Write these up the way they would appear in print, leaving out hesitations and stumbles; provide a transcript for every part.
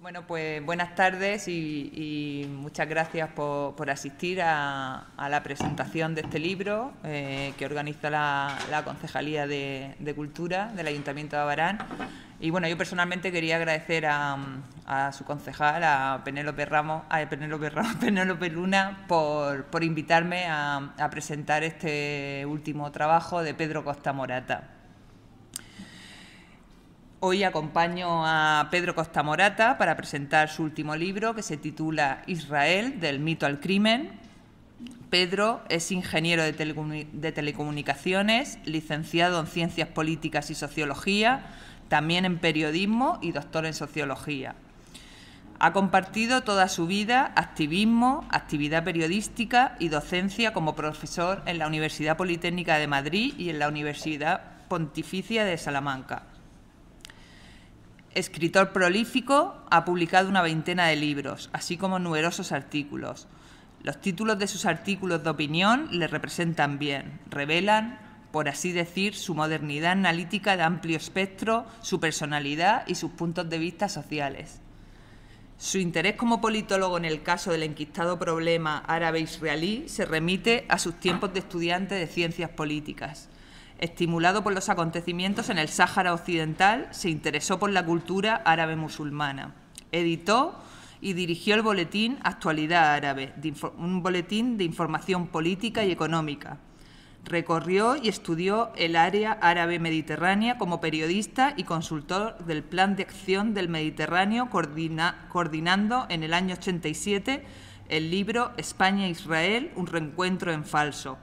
Bueno, pues buenas tardes y muchas gracias por asistir a la presentación de este libro que organiza la Concejalía de Cultura del Ayuntamiento de Abarán. Y bueno, yo personalmente quería agradecer a su concejal, a Penélope Luna, por invitarme a presentar este último trabajo de Pedro Costa Morata. Hoy acompaño a Pedro Costa Morata para presentar su último libro, que se titula Israel, del mito al crimen. Pedro es ingeniero de telecomunicaciones, licenciado en Ciencias Políticas y Sociología, también en Periodismo y doctor en Sociología. Ha compartido toda su vida activismo, actividad periodística y docencia como profesor en la Universidad Politécnica de Madrid y en la Universidad Pontificia de Salamanca. Escritor prolífico, ha publicado una veintena de libros, así como numerosos artículos. Los títulos de sus artículos de opinión le representan bien, revelan, por así decir, su modernidad analítica de amplio espectro, su personalidad y sus puntos de vista sociales. Su interés como politólogo en el caso del enquistado problema árabe-israelí se remite a sus tiempos de estudiante de ciencias políticas. Estimulado por los acontecimientos en el Sáhara Occidental, se interesó por la cultura árabe-musulmana. Editó y dirigió el boletín Actualidad Árabe, un boletín de información política y económica. Recorrió y estudió el área árabe-mediterránea como periodista y consultor del Plan de Acción del Mediterráneo, coordinando en el año 87 el libro España-Israel, un reencuentro en falso,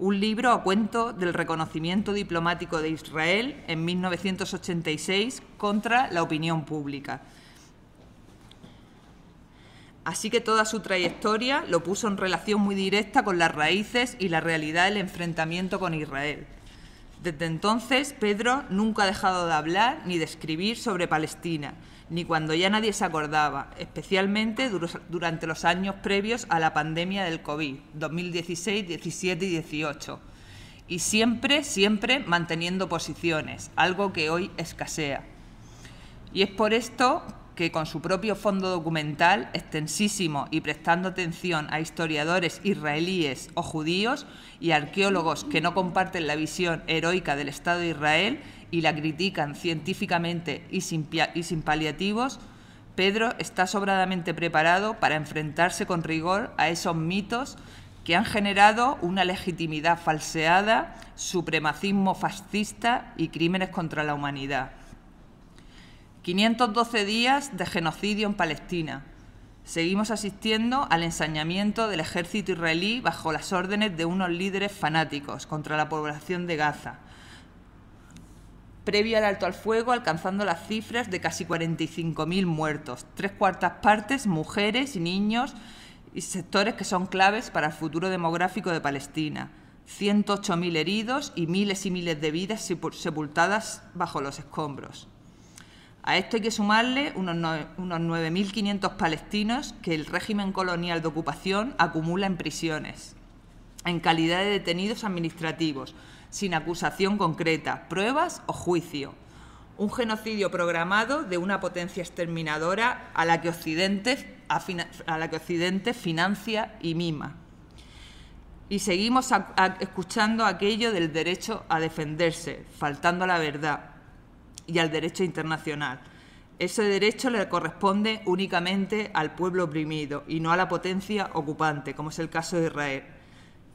un libro a cuento del reconocimiento diplomático de Israel en 1986 contra la opinión pública. Así que toda su trayectoria lo puso en relación muy directa con las raíces y la realidad del enfrentamiento con Israel. Desde entonces, Pedro nunca ha dejado de hablar ni de escribir sobre Palestina, ni cuando ya nadie se acordaba, especialmente durante los años previos a la pandemia del COVID, 2016, 17 y 18. Y siempre manteniendo posiciones, algo que hoy escasea. Y es por esto que con su propio fondo documental, extensísimo y prestando atención a historiadores israelíes o judíos y arqueólogos que no comparten la visión heroica del Estado de Israel y la critican científicamente y sin paliativos, Pedro está sobradamente preparado para enfrentarse con rigor a esos mitos que han generado una legitimidad falseada, supremacismo fascista y crímenes contra la humanidad. 512 días de genocidio en Palestina. Seguimos asistiendo al ensañamiento del ejército israelí bajo las órdenes de unos líderes fanáticos contra la población de Gaza, previo al alto al fuego, alcanzando las cifras de casi 45.000 muertos, 3/4 partes mujeres y niños y sectores que son claves para el futuro demográfico de Palestina, 108.000 heridos y miles de vidas sepultadas bajo los escombros. A esto hay que sumarle unos 9.500 palestinos que el régimen colonial de ocupación acumula en prisiones, en calidad de detenidos administrativos, sin acusación concreta, pruebas o juicio. Un genocidio programado de una potencia exterminadora a la que Occidente financia y mima. Y seguimos escuchando aquello del derecho a defenderse, faltando a la verdad y al derecho internacional. Ese derecho le corresponde únicamente al pueblo oprimido y no a la potencia ocupante, como es el caso de Israel.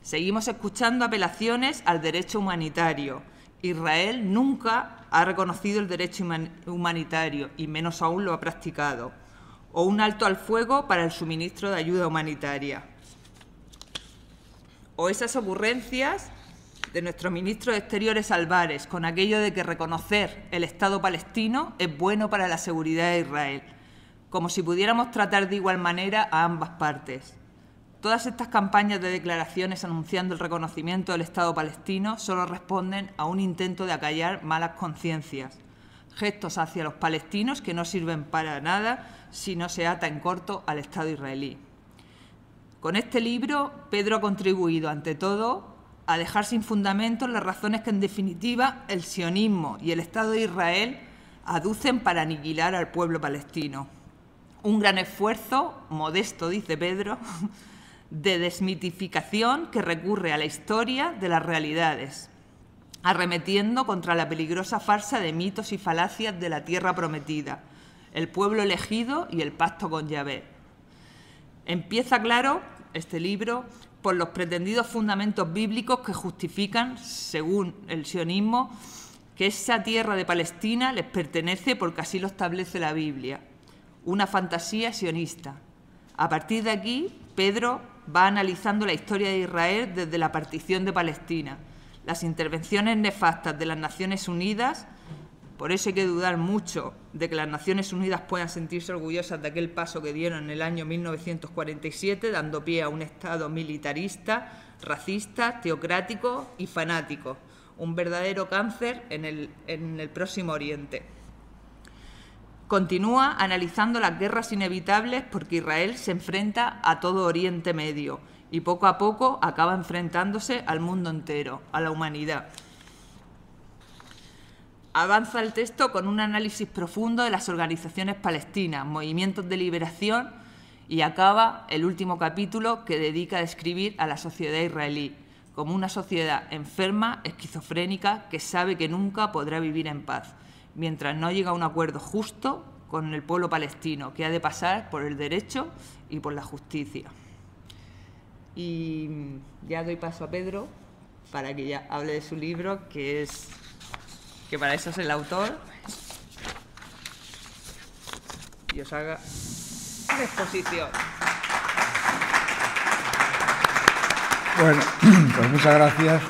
Seguimos escuchando apelaciones al derecho humanitario. Israel nunca ha reconocido el derecho humanitario y menos aún lo ha practicado. O un alto al fuego para el suministro de ayuda humanitaria. O esas ocurrencias de nuestro ministro de Exteriores Álvarez, con aquello de que reconocer el Estado palestino es bueno para la seguridad de Israel, como si pudiéramos tratar de igual manera a ambas partes. Todas estas campañas de declaraciones anunciando el reconocimiento del Estado palestino solo responden a un intento de acallar malas conciencias, gestos hacia los palestinos que no sirven para nada si no se ata en corto al Estado israelí. Con este libro, Pedro ha contribuido, ante todo, a dejar sin fundamento las razones que, en definitiva, el sionismo y el Estado de Israel aducen para aniquilar al pueblo palestino. Un gran esfuerzo, modesto dice Pedro, de desmitificación que recurre a la historia de las realidades, arremetiendo contra la peligrosa farsa de mitos y falacias de la tierra prometida, el pueblo elegido y el pacto con Yahvé. Empieza, claro, este libro por los pretendidos fundamentos bíblicos que justifican, según el sionismo, que esa tierra de Palestina les pertenece porque así lo establece la Biblia, una fantasía sionista. A partir de aquí, Pedro va analizando la historia de Israel desde la partición de Palestina, las intervenciones nefastas de las Naciones Unidas. Por eso hay que dudar mucho de que las Naciones Unidas puedan sentirse orgullosas de aquel paso que dieron en el año 1947, dando pie a un Estado militarista, racista, teocrático y fanático, un verdadero cáncer en el Próximo Oriente. Continúa analizando las guerras inevitables porque Israel se enfrenta a todo Oriente Medio y poco a poco acaba enfrentándose al mundo entero, a la humanidad. Avanza el texto con un análisis profundo de las organizaciones palestinas, movimientos de liberación, y acaba el último capítulo que dedica a describir a la sociedad israelí como una sociedad enferma, esquizofrénica, que sabe que nunca podrá vivir en paz, mientras no llega a un acuerdo justo con el pueblo palestino, que ha de pasar por el derecho y por la justicia. Y ya doy paso a Pedro para que ya hable de su libro, que para eso es el autor, y os haga una exposición. Bueno, pues muchas gracias.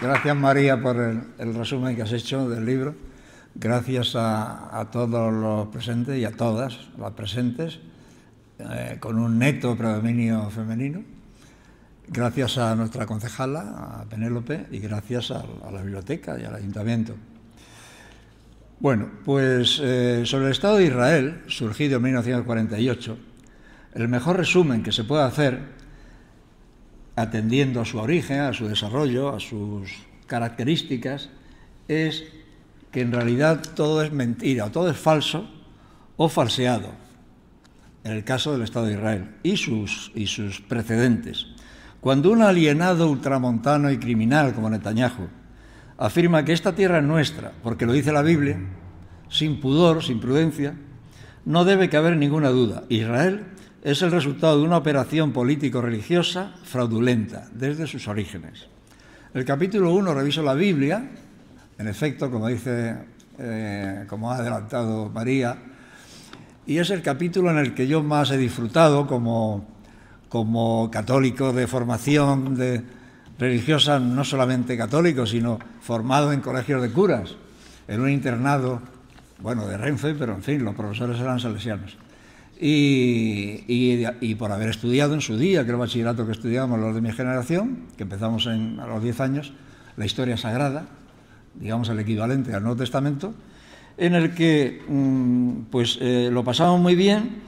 Gracias, María, por el resumen que has hecho del libro. Gracias a todos los presentes y a todas las presentes, con un neto predominio femenino. Gracias a nuestra concejala, a Penélope, y gracias a la biblioteca y al ayuntamiento. Bueno, pues sobre el Estado de Israel, surgido en 1948, el mejor resumen que se puede hacer, atendiendo a su origen, a su desarrollo, a sus características, es que en realidad todo es mentira, o todo es falso o falseado, en el caso del Estado de Israel y sus precedentes. Cuando un alienado ultramontano y criminal como Netanyahu afirma que esta tierra es nuestra, porque lo dice la Biblia, sin pudor, sin prudencia, no debe caber ninguna duda. Israel es el resultado de una operación político-religiosa fraudulenta desde sus orígenes. El capítulo 1 reviso la Biblia, en efecto, como ha adelantado María, y es el capítulo en el que yo más he disfrutado como católico de formación religiosa, no solamente católico, sino formado en colegios de curas, en un internado, bueno, de Renfe, pero en fin, los profesores eran salesianos. Y por haber estudiado en su día, que era el bachillerato que estudiábamos los de mi generación, que empezamos a los 10 años, la historia sagrada, digamos el equivalente al Nuevo Testamento, en el que lo pasábamos muy bien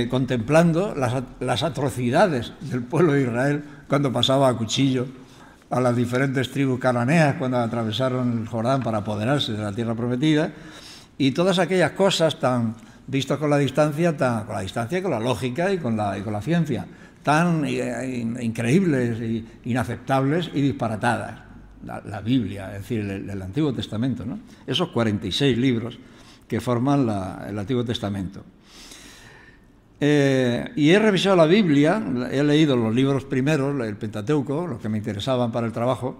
contemplando las atrocidades del pueblo de Israel cuando pasaba a cuchillo a las diferentes tribus cananeas cuando atravesaron el Jordán para apoderarse de la tierra prometida, y todas aquellas cosas tan vistas con la distancia y con la lógica y con la ciencia, tan increíbles, inaceptables y disparatadas. La Biblia, es decir, el Antiguo Testamento, ¿no? Esos 46 libros que forman el Antiguo Testamento. Y he revisado la Biblia, he leído los libros primeros, el Pentateuco, los que me interesaban para el trabajo,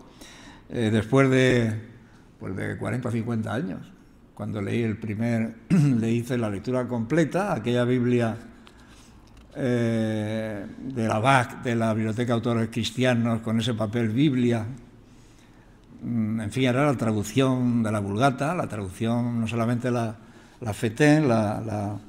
después de 40 o 50 años, cuando le hice la lectura completa, aquella Biblia de la BAC, de la Biblioteca de Autores Cristianos, con ese papel Biblia. En fin, era la traducción de la Vulgata, la traducción, no solamente la FETEN, la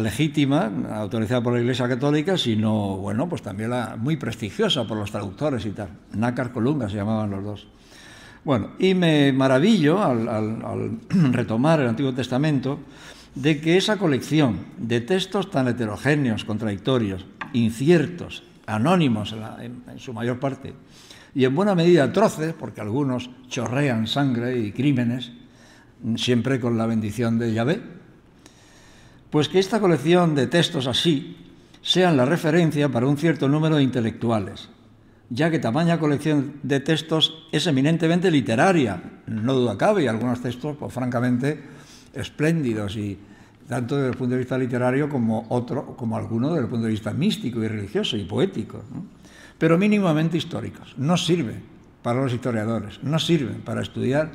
legítima, autorizada por la Iglesia Católica, sino, bueno, pues también la muy prestigiosa por los traductores y tal. Nácar Colunga se llamaban los dos. Bueno, y me maravillo al retomar el Antiguo Testamento de que esa colección de textos tan heterogéneos, contradictorios, inciertos, anónimos en su mayor parte, y en buena medida atroces, porque algunos chorrean sangre y crímenes, siempre con la bendición de Yahvé, Pues que esta colección de textos así sean la referencia para un cierto número de intelectuales, ya que tamaña colección de textos es eminentemente literaria, no duda cabe, y algunos textos, pues francamente, espléndidos, y tanto desde el punto de vista literario como algunos desde el punto de vista místico y religioso y poético, ¿no? Pero mínimamente históricos. No sirven para los historiadores, no sirven para estudiar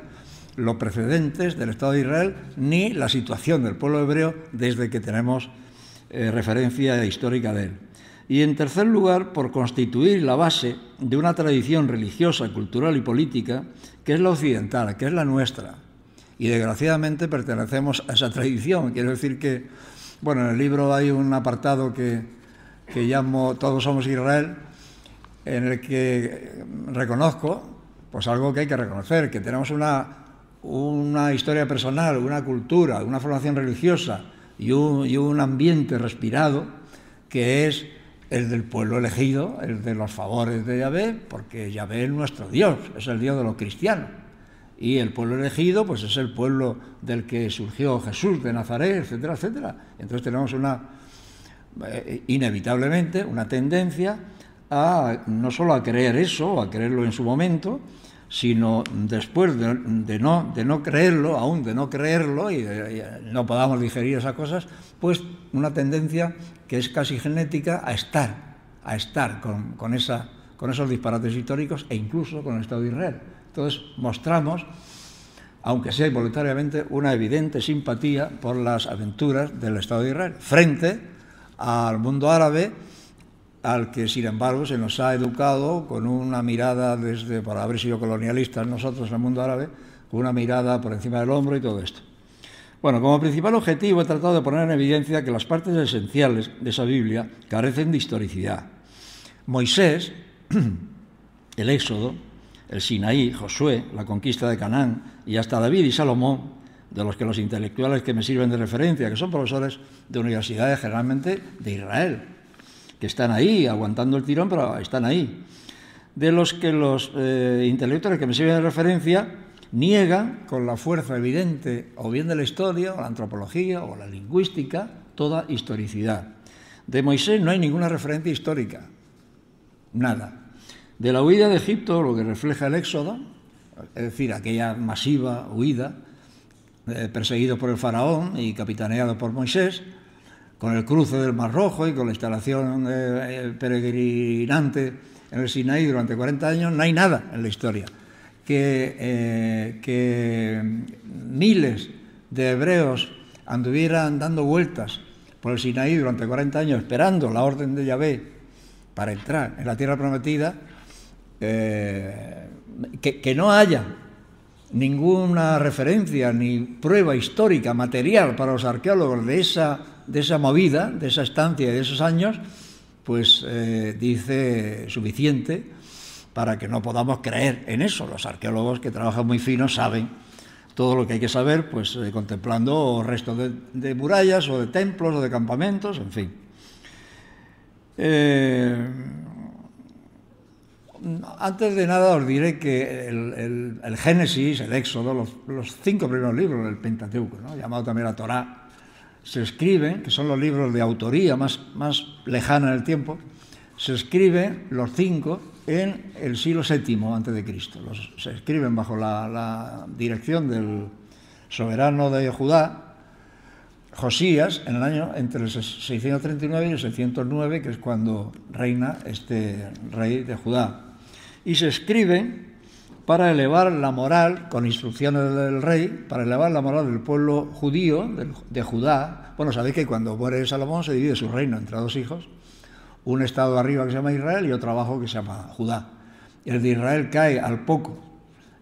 los precedentes del Estado de Israel ni la situación del pueblo hebreo desde que tenemos referencia histórica de él. Y en tercer lugar, por constituir la base de una tradición religiosa, cultural y política que es la occidental, que es la nuestra. Y desgraciadamente pertenecemos a esa tradición. Quiero decir que, bueno, en el libro hay un apartado que llamo Todos somos Israel, en el que reconozco, pues algo que hay que reconocer, que tenemos una historia personal, una cultura, una formación religiosa y un ambiente respirado que es el del pueblo elegido, el de los favores de Yahvé, porque Yahvé es nuestro Dios, es el Dios de los cristianos. Y el pueblo elegido, pues es el pueblo del que surgió Jesús de Nazaret, etcétera, etcétera. Entonces tenemos inevitablemente una tendencia no solo a creer eso, o a creerlo en su momento, sino después de no creerlo, aún de no creerlo, y no podamos digerir esas cosas, pues una tendencia que es casi genética a estar con esos disparates históricos e incluso con el Estado de Israel. Entonces mostramos, aunque sea involuntariamente, una evidente simpatía por las aventuras del Estado de Israel frente al mundo árabe, al que, sin embargo, se nos ha educado con una mirada, por haber sido colonialistas nosotros en el mundo árabe, con una mirada por encima del hombro y todo esto. Bueno, como principal objetivo he tratado de poner en evidencia que las partes esenciales de esa Biblia carecen de historicidad. Moisés, el Éxodo, el Sinaí, Josué, la conquista de Canaán y hasta David y Salomón, de los que los intelectuales que me sirven de referencia, que son profesores de universidades generalmente de Israel, que están ahí aguantando el tirón, pero están ahí, de los que los intelectuales que me sirven de referencia niegan con la fuerza evidente o bien de la historia, o la antropología, o la lingüística, toda historicidad. De Moisés no hay ninguna referencia histórica, nada. De la huida de Egipto, lo que refleja el Éxodo, es decir, aquella masiva huida, perseguido por el faraón y capitaneado por Moisés, con el cruce del Mar Rojo y con la instalación peregrinante en el Sinaí durante 40 años, no hay nada en la historia. Que miles de hebreos anduvieran dando vueltas por el Sinaí durante 40 años esperando la orden de Yahvé para entrar en la tierra prometida, que no haya ninguna referencia ni prueba histórica, material para los arqueólogos de esa movida, de esa estancia y de esos años, pues dice suficiente para que no podamos creer en eso. Los arqueólogos que trabajan muy fino saben todo lo que hay que saber, pues contemplando restos de murallas o de templos o de campamentos, en fin. Antes de nada os diré que el Génesis, el Éxodo, los 5 primeros libros del Pentateuco, ¿no?, llamado también la Torá, se escriben, que son los libros de autoría más lejana en el tiempo, se escriben los 5 en el siglo VII a.C. Se escriben bajo la dirección del soberano de Judá, Josías, en el año entre el 639 y el 609, que es cuando reina este rey de Judá. Y se escriben para elevar la moral, con instrucciones del rey, para elevar la moral del pueblo judío, de Judá. Bueno, sabéis que cuando muere Salomón se divide su reino entre 2 hijos, un estado arriba que se llama Israel y otro abajo que se llama Judá. El de Israel cae al poco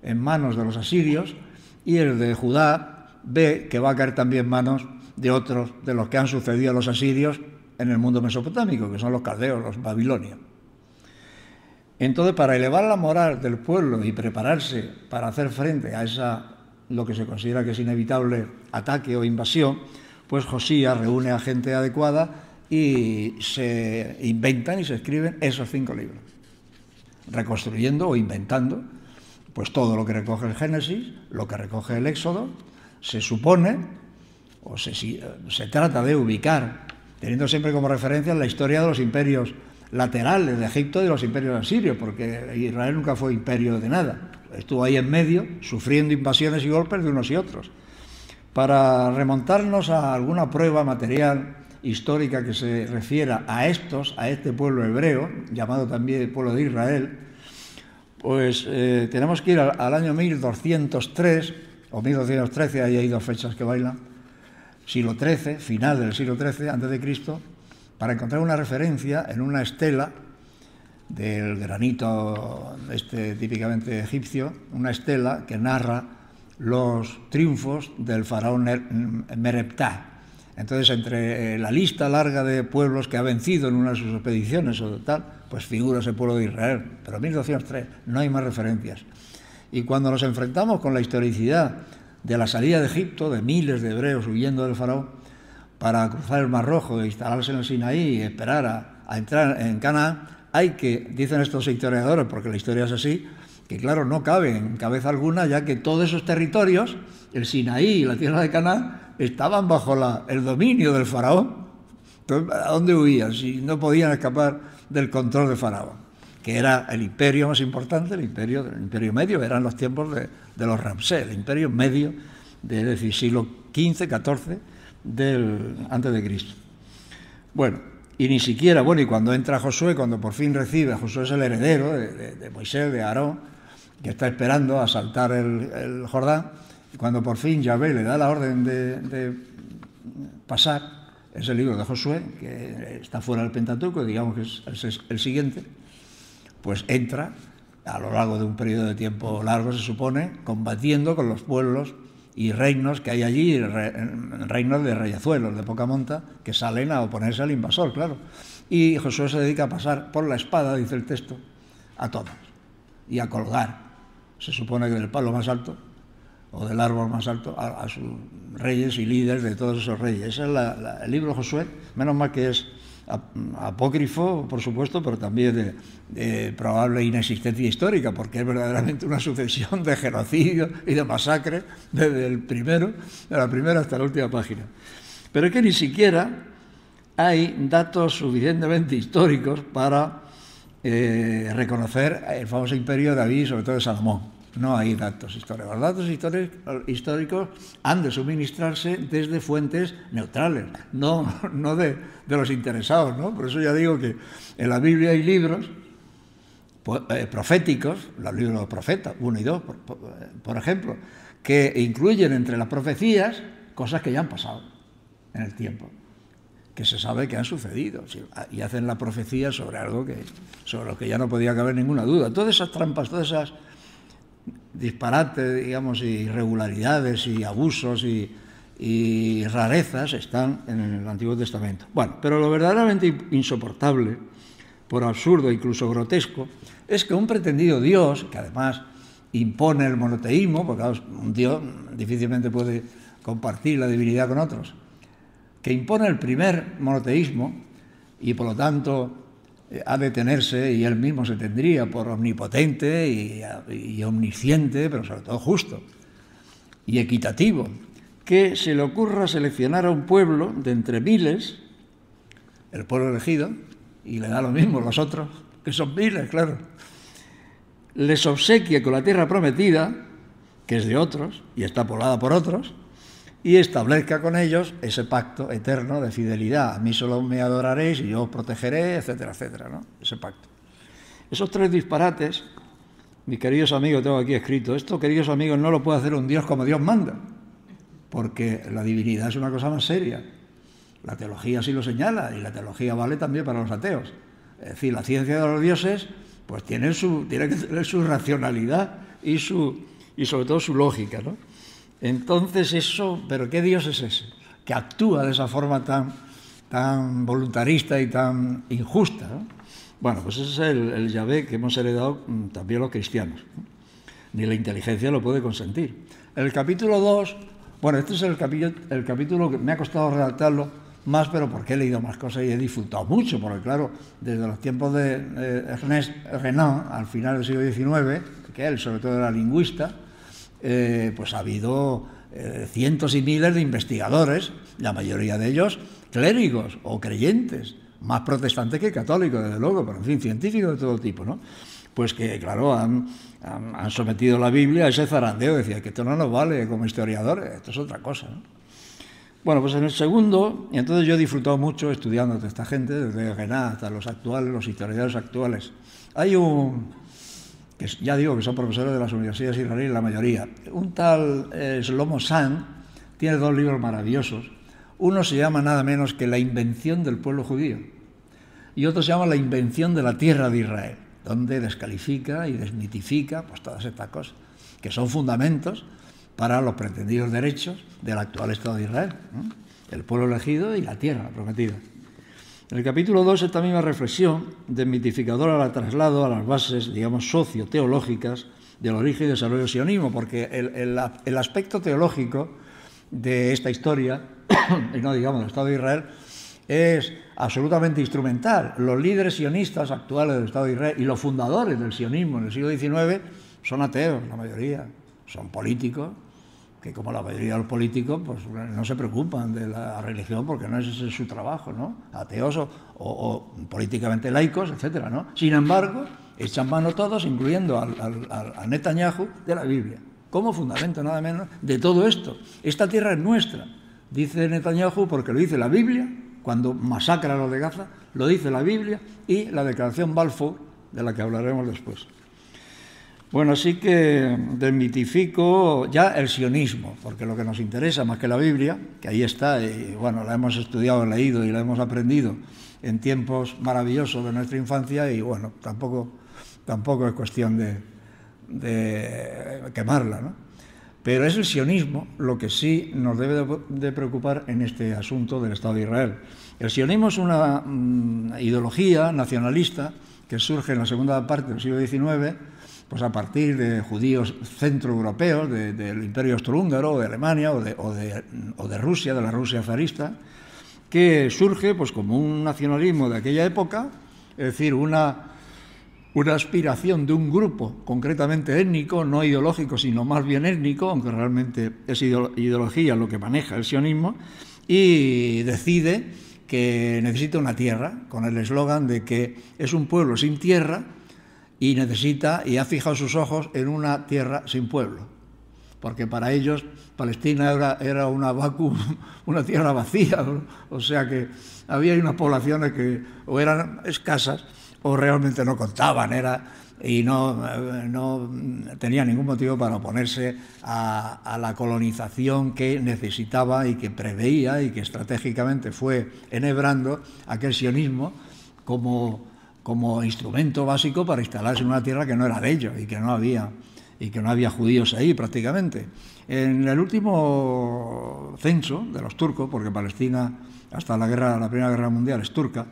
en manos de los asirios y el de Judá ve que va a caer también en manos de otros, de los que han sucedido a los asirios en el mundo mesopotámico, que son los caldeos, los babilonios. Entonces, para elevar la moral del pueblo y prepararse para hacer frente a lo que se considera que es inevitable ataque o invasión, pues Josías reúne a gente adecuada y se inventan y se escriben esos 5 libros, reconstruyendo o inventando pues todo lo que recoge el Génesis, lo que recoge el Éxodo. Se supone se trata de ubicar, teniendo siempre como referencia la historia de los imperios laterales de Egipto y de los imperios asirios, porque Israel nunca fue imperio de nada, estuvo ahí en medio, sufriendo invasiones y golpes de unos y otros. Para remontarnos a alguna prueba material histórica que se refiera a este pueblo hebreo, llamado también pueblo de Israel, pues tenemos que ir al año 1203 o 1213, ahí hay dos fechas que bailan, siglo XIII, final del siglo XIII a.C., para encontrar una referencia en una estela del granito típicamente egipcio, una estela que narra los triunfos del faraón Mereptah. Entonces, entre la lista larga de pueblos que ha vencido en una de sus expediciones o tal, pues figura ese pueblo de Israel. Pero en 1203 no hay más referencias. Y cuando nos enfrentamos con la historicidad de la salida de Egipto, de miles de hebreos huyendo del faraón, para cruzar el Mar Rojo e instalarse en el Sinaí y esperar a entrar en Canaán, hay que, dicen estos historiadores, porque la historia es así, que claro, no cabe en cabeza alguna, ya que todos esos territorios, el Sinaí y la tierra de Canaán, estaban bajo el dominio del faraón. Entonces, ¿a dónde huían? Si no podían escapar del control del faraón, que era el imperio más importante, el imperio medio, eran los tiempos de los Ramsés, el imperio medio del siglo XV, XIV, antes de Cristo. Bueno, y ni siquiera, y cuando entra Josué, cuando por fin recibe, Josué es el heredero de Moisés, de Aarón, que está esperando a saltar el Jordán, y cuando por fin Yahvé le da la orden de pasar, es el libro de Josué, que está fuera del Pentateuco, digamos que es el siguiente, pues entra a lo largo de un periodo de tiempo largo, se supone, combatiendo con los pueblos y reinos que hay allí, reinos de reyazuelos, de poca monta, que salen a oponerse al invasor, claro. Y Josué se dedica a pasar por la espada, dice el texto, a todos, y a colgar, se supone que del palo más alto, o del árbol más alto, a sus reyes y líderes de todos esos reyes. Ese es el libro de Josué, menos mal que es apócrifo, por supuesto, pero también de probable inexistencia histórica, porque es verdaderamente una sucesión de genocidios y de masacres desde de la primera hasta la última página. Pero es que ni siquiera hay datos suficientemente históricos para reconocer el famoso imperio de David y sobre todo de Salomón. No hay datos históricos. Los datos históricos han de suministrarse desde fuentes neutrales, no de los interesados, ¿no? Por eso ya digo que en la Biblia hay libros proféticos, los libros de los profetas, 1 y 2, por ejemplo, que incluyen entre las profecías cosas que ya han pasado en el tiempo, que se sabe que han sucedido, y hacen la profecía sobre algo sobre lo que ya no podía caber ninguna duda. Todas esas trampas, todas esas disparates, digamos, y irregularidades y abusos y rarezas están en el Antiguo Testamento. Bueno, pero lo verdaderamente insoportable, por absurdo, incluso grotesco, es que un pretendido Dios, que además impone el monoteísmo, porque claro, un Dios difícilmente puede compartir la divinidad con otros, que impone el primer monoteísmo y por lo tanto ha de tenerse, y él mismo se tendría por omnipotente y omnisciente, pero sobre todo justo y equitativo, que se le ocurra seleccionar a un pueblo de entre miles, el pueblo elegido, y le da lo mismo los otros, que son miles, claro, les obsequia con la tierra prometida, que es de otros y está poblada por otros, y establezca con ellos ese pacto eterno de fidelidad. A mí solo me adoraréis y yo os protegeré, etcétera, etcétera, ¿no? Ese pacto. Esos tres disparates, mis queridos amigos, tengo aquí escrito, esto, queridos amigos, no lo puede hacer un Dios como Dios manda, porque la divinidad es una cosa más seria. La teología sí lo señala, y la teología vale también para los ateos. Es decir, la ciencia de los dioses pues tiene que tener su racionalidad y sobre todo su lógica, ¿no? Entonces eso, ¿pero qué Dios es ese? Que actúa de esa forma tan voluntarista y tan injusta, ¿no? Bueno, pues ese es el Yahvé que hemos heredado también los cristianos, ¿no? Ni la inteligencia lo puede consentir. En el capítulo 2, bueno, este es el capítulo que me ha costado redactarlo más, pero porque he leído más cosas y he disfrutado mucho, porque claro, desde los tiempos de Ernest Renan, al final del siglo XIX, que él sobre todo era lingüista, pues ha habido cientos y miles de investigadores, la mayoría de ellos clérigos o creyentes, más protestantes que católicos, desde luego, pero en fin, científicos de todo tipo, ¿no? Pues que, claro, han sometido la Biblia a ese zarandeo, decía que esto no nos vale como historiadores, esto es otra cosa, ¿no? Bueno, pues en el segundo, y entonces yo he disfrutado mucho estudiando a esta gente, desde Renat hasta los actuales, los historiadores actuales. Hay que ya digo que son profesores de las universidades israelíes, la mayoría. Un tal Shlomo Sand tiene 2 libros maravillosos. Uno se llama nada menos que La invención del pueblo judío y otro se llama La invención de la tierra de Israel, donde descalifica y desmitifica pues todas estas cosas, que son fundamentos para los pretendidos derechos del actual Estado de Israel, ¿no? El pueblo elegido y la tierra prometida. En el capítulo 2, esta misma reflexión desmitificadora la traslado a las bases, digamos, socioteológicas del origen y desarrollo del sionismo, porque el aspecto teológico de esta historia, y no digamos del Estado de Israel, es absolutamente instrumental. Los líderes sionistas actuales del Estado de Israel y los fundadores del sionismo en el siglo XIX son ateos, la mayoría, son políticos, que como la mayoría de los políticos pues no se preocupan de la religión porque no es ese su trabajo, ¿no? Ateos o políticamente laicos, etcétera, ¿no? Sin embargo, echan mano todos, incluyendo a Netanyahu, de la Biblia, como fundamento nada menos de todo esto. Esta tierra es nuestra, dice Netanyahu, porque lo dice la Biblia, cuando masacra a los de Gaza, lo dice la Biblia y la declaración Balfour, de la que hablaremos después. Bueno, así que desmitifico ya el sionismo, porque lo que nos interesa más que la Biblia, que ahí está, y bueno, la hemos estudiado, leído y la hemos aprendido en tiempos maravillosos de nuestra infancia, y bueno, tampoco es cuestión de quemarla, ¿no? Pero es el sionismo lo que sí nos debe de preocupar en este asunto del Estado de Israel. El sionismo es una ideología nacionalista que surge en la segunda parte del siglo XIX, pues a partir de judíos centroeuropeos, del Imperio Austrohúngaro, o de Alemania, o de Rusia, de la Rusia zarista, que surge pues como un nacionalismo de aquella época, es decir, una aspiración de un grupo concretamente étnico, no ideológico, sino más bien étnico, aunque realmente es ideología lo que maneja el sionismo, y decide que necesita una tierra, con el eslogan de que es un pueblo sin tierra y necesita, y ha fijado sus ojos en una tierra sin pueblo, porque para ellos Palestina era una vacuum, una tierra vacía, o sea que había unas poblaciones que o eran escasas o realmente no contaban, y no tenía ningún motivo para oponerse a la colonización que necesitaba y que preveía y que estratégicamente fue enhebrando aquel sionismo como instrumento básico para instalarse en una tierra que no era de ellos y que no había judíos ahí prácticamente. En el último censo de los turcos, porque Palestina hasta la Primera Guerra Mundial es turca,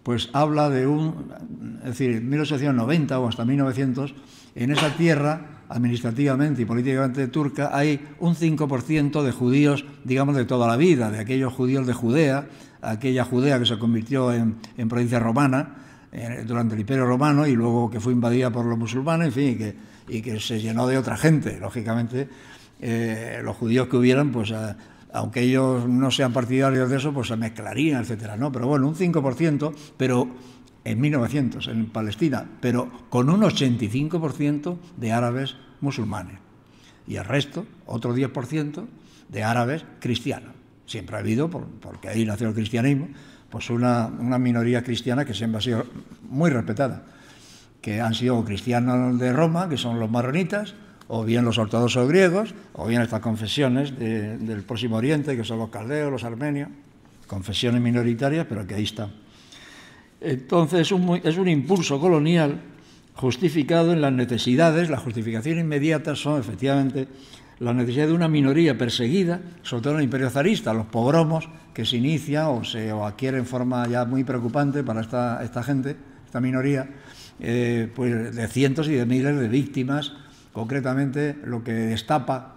pues habla de es decir, en 1890 o hasta 1900, en esa tierra, administrativamente y políticamente turca, hay un 5% de judíos, digamos, de toda la vida, de aquellos judíos de Judea, aquella Judea que se convirtió en provincia romana durante el Imperio Romano y luego que fue invadida por los musulmanes, en fin, y que se llenó de otra gente. Lógicamente, los judíos que hubieran, pues aunque ellos no sean partidarios de eso, pues se mezclarían, etcétera, ¿no? Pero bueno, un 5%, pero en 1900, en Palestina, pero con un 85% de árabes musulmanes. Y el resto, otro 10% de árabes cristianos. Siempre ha habido, porque ahí nació el cristianismo, pues una minoría cristiana que siempre ha sido muy respetada, que han sido cristianos de Roma, que son los maronitas, o bien los ortodoxos griegos, o bien estas confesiones del Próximo Oriente, que son los caldeos, los armenios, confesiones minoritarias, pero que ahí están. Entonces es un impulso colonial justificado en las necesidades. La justificación inmediata son efectivamente la necesidad de una minoría perseguida, sobre todo en el Imperio zarista, los pogromos que se inician o adquieren en forma ya muy preocupante para esta gente, esta minoría, pues de cientos y de miles de víctimas. Concretamente, lo que destapa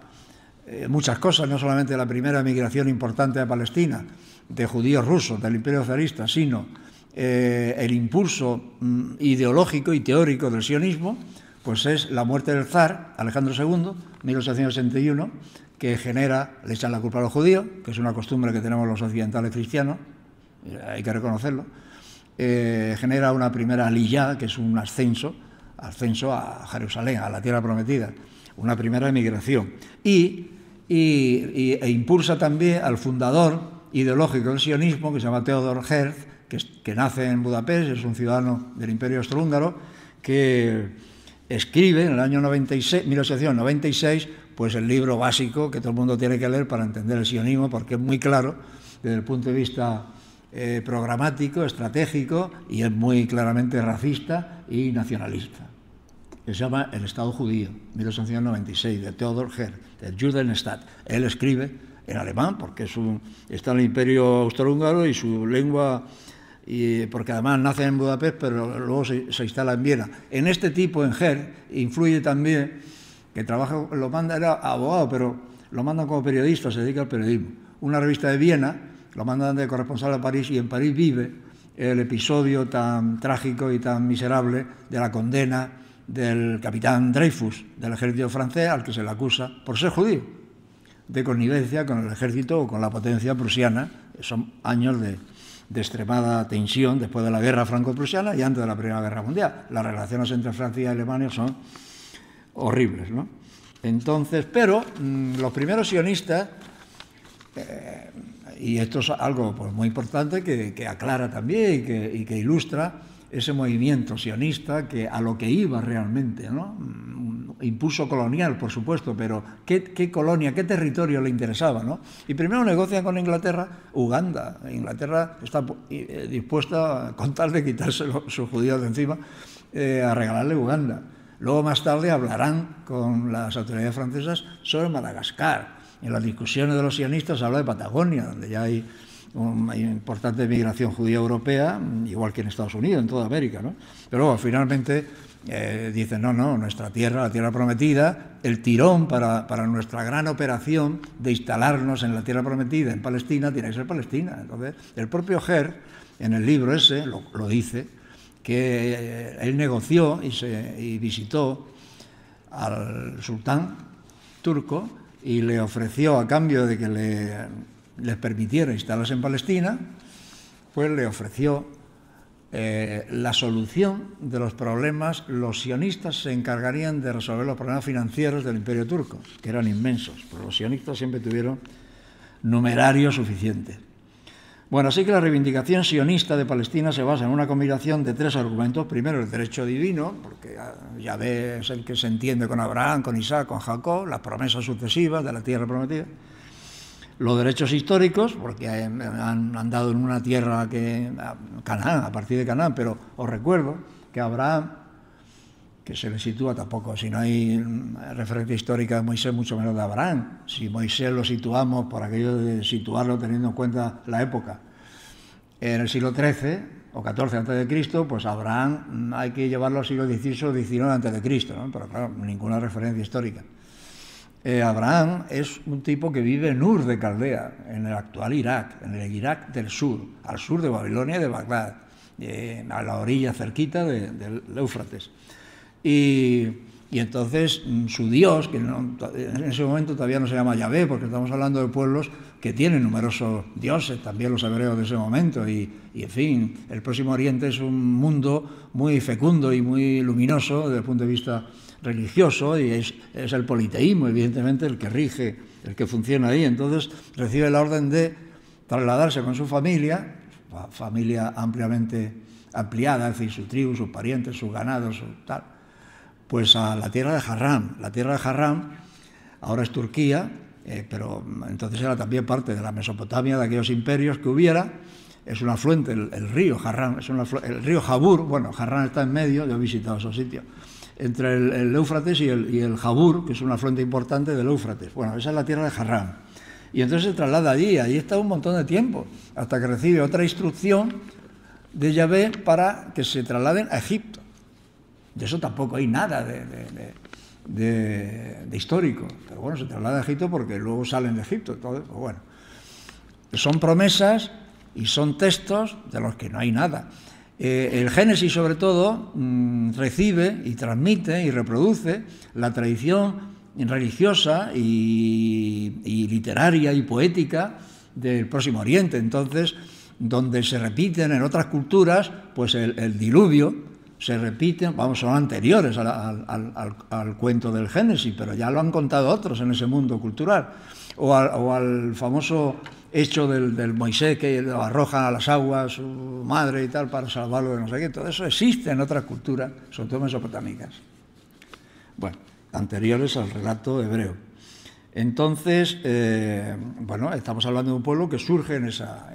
muchas cosas, no solamente la primera migración importante a Palestina de judíos rusos del Imperio zarista, sino el impulso ideológico y teórico del sionismo, pues es la muerte del zar Alejandro II, 1861, que genera, le echan la culpa a los judíos, que es una costumbre que tenemos los occidentales cristianos, hay que reconocerlo, genera una primera aliyá, que es un ascenso a Jerusalén, a la tierra prometida, una primera emigración, e impulsa también al fundador ideológico del sionismo, que se llama Theodor Herzl, que nace en Budapest, es un ciudadano del Imperio Austrohúngaro, que escribe en el año 1896, pues el libro básico que todo el mundo tiene que leer para entender el sionismo, porque es muy claro desde el punto de vista programático, estratégico, y es muy claramente racista y nacionalista. Que se llama El Estado Judío, 1896, de Theodor Herzl, del Judenstaat. Él escribe en alemán, porque está en el Imperio Austrohúngaro y su lengua, porque además nace en Budapest, pero luego se instala en Viena. En este tipo, en Herzl, influye también, que trabaja, era abogado, pero lo mandan como periodista, se dedica al periodismo. Una revista de Viena, lo mandan de corresponsal a París, y en París vive el episodio tan trágico y tan miserable de la condena del capitán Dreyfus, del ejército francés, al que se le acusa por ser judío, de connivencia con el ejército o con la potencia prusiana. Son años de extremada tensión después de la guerra franco-prusiana y antes de la Primera Guerra Mundial. Las relaciones entre Francia y Alemania son horribles, ¿no? Entonces, pero los primeros sionistas, y esto es algo pues muy importante que aclara también y que ilustra ese movimiento sionista, que a lo que iba realmente, ¿no? Impulso colonial, por supuesto, pero ¿qué colonia, qué territorio le interesaba, ¿no? Y primero negocian con Inglaterra, Uganda. Inglaterra está dispuesta, con tal de quitarse sus judíos de encima, a regalarle Uganda. Luego, más tarde, hablarán con las autoridades francesas sobre Madagascar. En las discusiones de los sionistas se habla de Patagonia, donde ya hay una importante migración judía europea, igual que en Estados Unidos, en toda América, ¿no? Pero luego, finalmente, dicen, no, nuestra tierra, la tierra prometida, el tirón para nuestra gran operación de instalarnos en la tierra prometida, en Palestina, tiene que ser Palestina. Entonces, el propio Herzl, en el libro ese, lo dice, que él negoció y visitó al sultán turco y le ofreció, a cambio de que les permitiera instalarse en Palestina, pues le ofreció la solución de los problemas. Los sionistas se encargarían de resolver los problemas financieros del Imperio turco, que eran inmensos, pero los sionistas siempre tuvieron numerario suficiente. Bueno, así que la reivindicación sionista de Palestina se basa en una combinación de tres argumentos. Primero, el derecho divino, porque Yahvé es el que se entiende con Abraham, con Isaac, con Jacob, las promesas sucesivas de la tierra prometida. Los derechos históricos, porque han andado en una tierra Canaán, a partir de Canaán, pero os recuerdo que Abraham, que se le sitúa tampoco, si no hay referencia histórica de Moisés, mucho menos de Abraham. Si Moisés lo situamos por aquello de situarlo teniendo en cuenta la época, en el siglo XIII o XIV a.C., pues Abraham hay que llevarlo al siglo XVIII o XIX a.C., ¿no? Pero claro, ninguna referencia histórica. Abraham es un tipo que vive en Ur de Caldea, en el actual Irak, en el Irak del sur, al sur de Babilonia y de Bagdad, a la orilla cerquita del Éufrates. Y entonces su Dios, que en ese momento todavía no se llama Yahvé, porque estamos hablando de pueblos que tienen numerosos dioses, también los hebreos de ese momento, y en fin, el Próximo Oriente es un mundo muy fecundo y muy luminoso desde el punto de vista religioso, y es el politeísmo, evidentemente, el que rige, el que funciona ahí. Entonces recibe la orden de trasladarse con su familia ampliamente ampliada, es decir, su tribu, sus parientes, sus ganados, tal, pues a la tierra de Harran. La tierra de Harran ahora es Turquía, pero entonces era también parte de la Mesopotamia, de aquellos imperios que hubiera. Es un afluente, el río Harran, el río Jabur. Bueno, Harran está en medio, yo he visitado esos sitios, entre el Éufrates y el Jabur, que es un afluente importante del Éufrates. Bueno, esa es la tierra de Harran. Y entonces se traslada allí está un montón de tiempo, hasta que recibe otra instrucción de Yahvé para que se trasladen a Egipto. De eso tampoco hay nada de histórico, pero bueno, se traslada a Egipto porque luego salen de Egipto. Entonces, pues bueno, son promesas y son textos de los que no hay nada. El Génesis, sobre todo, recibe y transmite y reproduce la tradición religiosa y literaria y poética del Próximo Oriente. Entonces, donde se repiten en otras culturas, pues el diluvio se repite, vamos, son anteriores al cuento del Génesis, pero ya lo han contado otros en ese mundo cultural, o al famoso hecho del Moisés que lo arroja a las aguas su madre y tal para salvarlo de no sé qué. Todo eso existe en otras culturas, sobre todo mesopotámicas, bueno, anteriores al relato hebreo. Entonces, bueno, estamos hablando de un pueblo que surge en esa...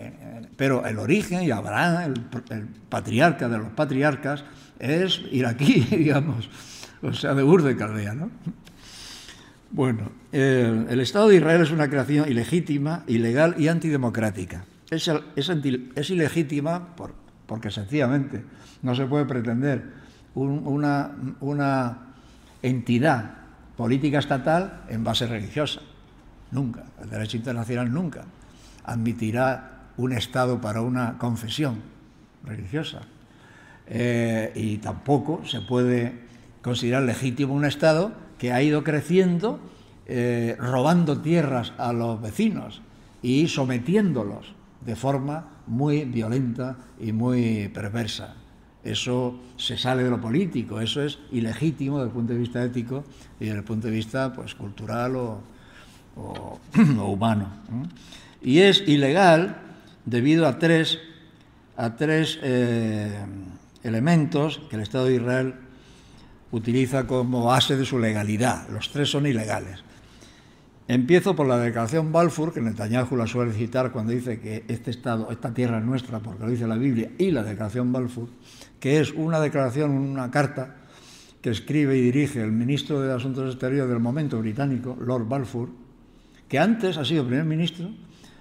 pero el origen, y Abraham, el patriarca de los patriarcas, es iraquí, digamos, o sea, de Ur de Caldea, ¿no? Bueno, el Estado de Israel es una creación ilegítima, ilegal y antidemocrática. Es ilegítima porque sencillamente no se puede pretender una entidad política estatal en base religiosa. Nunca. El derecho internacional nunca admitirá un Estado para una confesión religiosa. Y tampoco se puede considerar legítimo un Estado que ha ido creciendo robando tierras a los vecinos y sometiéndolos de forma muy violenta y muy perversa. Eso se sale de lo político, eso es ilegítimo desde el punto de vista ético y desde el punto de vista pues, cultural o humano. Y es ilegal debido a tres elementos que el Estado de Israel utiliza como base de su legalidad. Los tres son ilegales. Empiezo por la declaración Balfour, que Netanyahu la suele citar cuando dice que este Estado, esta tierra es nuestra, porque lo dice la Biblia, y la declaración Balfour, que es una declaración, una carta que escribe y dirige el ministro de Asuntos Exteriores del momento británico, Lord Balfour, que antes ha sido primer ministro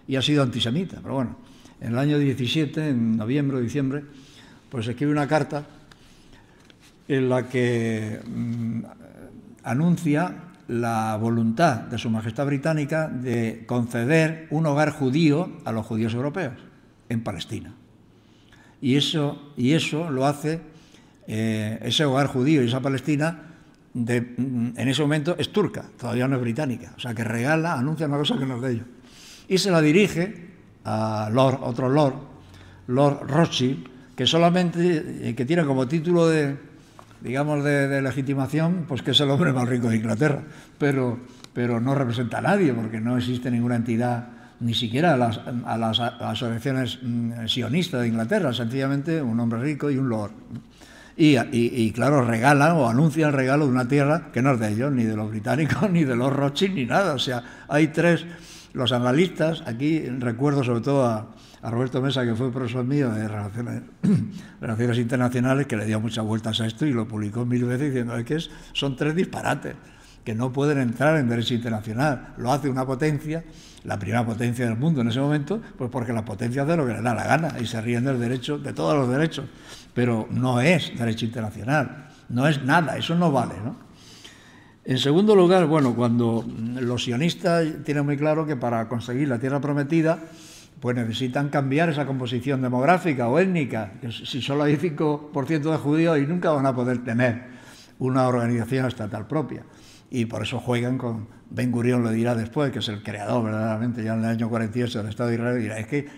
y ha sido antisemita. Pero bueno, en el año 17, en noviembre o diciembre, pues escribe una carta en la que anuncia la voluntad de Su Majestad Británica de conceder un hogar judío a los judíos europeos en Palestina. Y eso lo hace, ese hogar judío y esa Palestina, en ese momento es turca, todavía no es británica. O sea, que regala, anuncia una cosa que no es de ellos. Y se la dirige a otro Lord Rothschild, que solamente, que tiene como título de legitimación, pues que es el hombre más rico de Inglaterra, pero no representa a nadie, porque no existe ninguna entidad, ni siquiera a las asociaciones sionistas de Inglaterra, sencillamente un hombre rico y un lord. Y claro, regalan o anuncian el regalo de una tierra que no es de ellos, ni de los británicos, ni de los Rothschild, ni nada. O sea, hay tres, los analistas, aquí recuerdo sobre todo a Roberto Mesa, que fue profesor mío de Relaciones Internacionales, que le dio muchas vueltas a esto y lo publicó 1000 veces diciendo que son tres disparates, que no pueden entrar en derecho internacional. Lo hace una potencia, la primera potencia del mundo en ese momento, pues porque la potencia hace lo que le da la gana y se ríen del derecho, de todos los derechos, pero no es derecho internacional, no es nada, eso no vale, ¿no? En segundo lugar, bueno, cuando los sionistas tienen muy claro que para conseguir la tierra prometida, pues necesitan cambiar esa composición demográfica o étnica, que si solo hay 5% de judíos y nunca van a poder tener una organización estatal propia. Y por eso juegan con, Ben Gurión lo dirá después, que es el creador verdaderamente ya en el año 48 del Estado de Israel, dirá, es que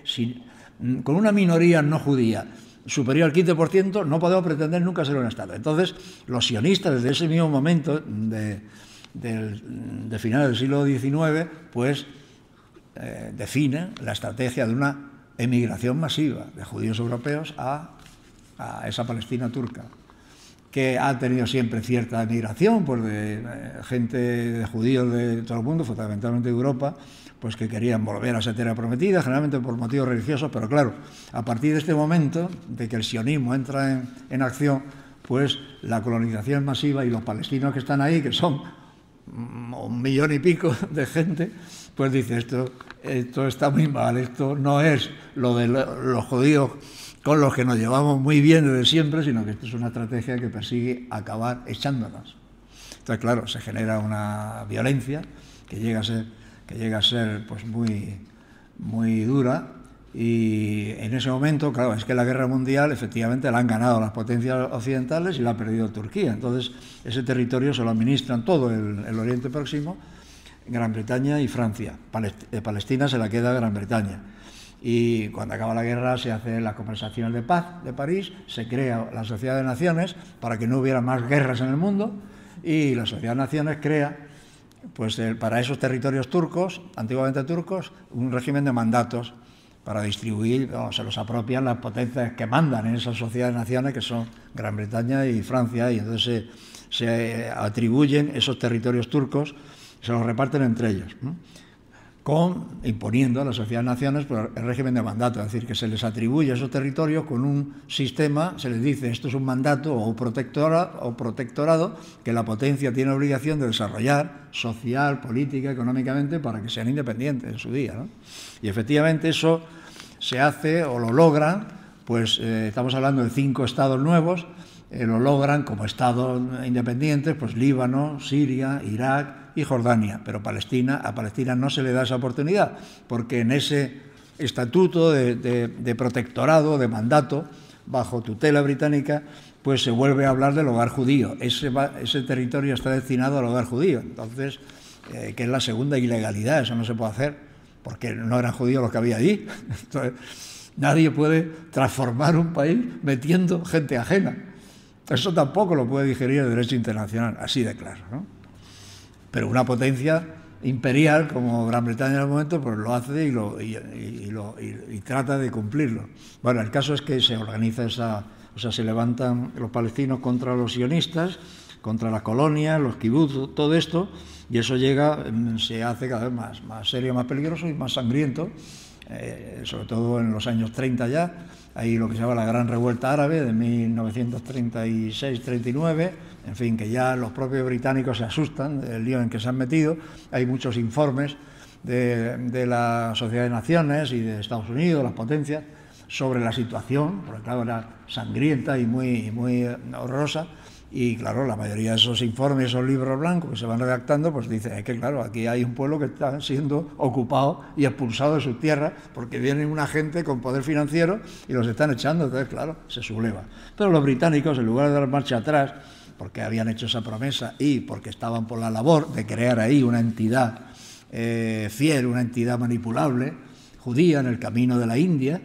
con una minoría no judía superior al 15% no podemos pretender nunca ser un Estado. Entonces, los sionistas desde ese mismo momento de finales del siglo XIX, pues definen la estrategia de una emigración masiva de judíos europeos a esa Palestina turca, que ha tenido siempre cierta emigración, pues de gente, de judíos de todo el mundo, fundamentalmente de Europa, pues que querían volver a esa tierra prometida, generalmente por motivos religiosos, pero claro, a partir de este momento, de que el sionismo entra en acción, pues la colonización es masiva y los palestinos que están ahí, que son 1,5 millones de gente, pues dice, esto está muy mal, esto no es lo de los judíos con los que nos llevamos muy bien desde siempre, sino que esto es una estrategia que persigue acabar echándonos. Entonces, claro, se genera una violencia que llega a ser pues muy, muy dura Y en ese momento, claro, es que la guerra mundial efectivamente la han ganado las potencias occidentales y la ha perdido Turquía. Entonces, ese territorio se lo administran todo el Oriente Próximo, Gran Bretaña y Francia. Palestina se la queda Gran Bretaña. Y cuando acaba la guerra se hacen las conversaciones de paz de París, se crea la Sociedad de Naciones para que no hubiera más guerras en el mundo, y la Sociedad de Naciones crea, pues, para esos territorios turcos, antiguamente turcos, un régimen de mandatos para distribuir, se los apropian las potencias que mandan en esa Sociedad de Naciones, que son Gran Bretaña y Francia, y entonces se atribuyen esos territorios turcos, se los reparten entre ellos, ¿no? Imponiendo a la Sociedad de Naciones por el régimen de mandato, es decir, que se les atribuye esos territorios con un sistema, se les dice esto es un mandato o protectorado que la potencia tiene obligación de desarrollar social, política, económicamente, para que sean independientes en su día, ¿no? Y efectivamente eso se hace o lo logran, pues estamos hablando de 5 estados nuevos, lo logran como estados independientes, pues Líbano, Siria, Irak y Jordania, pero a Palestina no se le da esa oportunidad, porque en ese estatuto de protectorado, de mandato, bajo tutela británica, pues se vuelve a hablar del hogar judío. Ese territorio está destinado al hogar judío, entonces, que es la segunda ilegalidad, eso no se puede hacer, porque no eran judíos los que había allí. Entonces, nadie puede transformar un país metiendo gente ajena. Eso tampoco lo puede digerir el derecho internacional, así de claro, ¿no? Pero una potencia imperial como Gran Bretaña en el momento, pues lo hace y trata de cumplirlo. Bueno, el caso es que se organiza se levantan los palestinos contra los sionistas, contra las colonias, los kibbutz, todo esto, y eso se hace cada vez más serio, más peligroso y más sangriento, sobre todo en los años 30 ya. Hay lo que se llama la Gran Revuelta Árabe de 1936-39, en fin, que ya los propios británicos se asustan del lío en que se han metido. Hay muchos informes de la Sociedad de Naciones y de Estados Unidos, las potencias, sobre la situación, porque claro, era sangrienta y muy horrorosa. Y claro, la mayoría de esos informes, esos libros blancos que se van redactando, pues dicen que claro, aquí hay un pueblo que está siendo ocupado y expulsado de sus tierras porque viene una gente con poder financiero y los están echando, entonces claro, se subleva. Pero los británicos, en lugar de dar marcha atrás, porque habían hecho esa promesa y porque estaban por la labor de crear ahí una entidad fiel, una entidad manipulable, judía, en el camino de la India,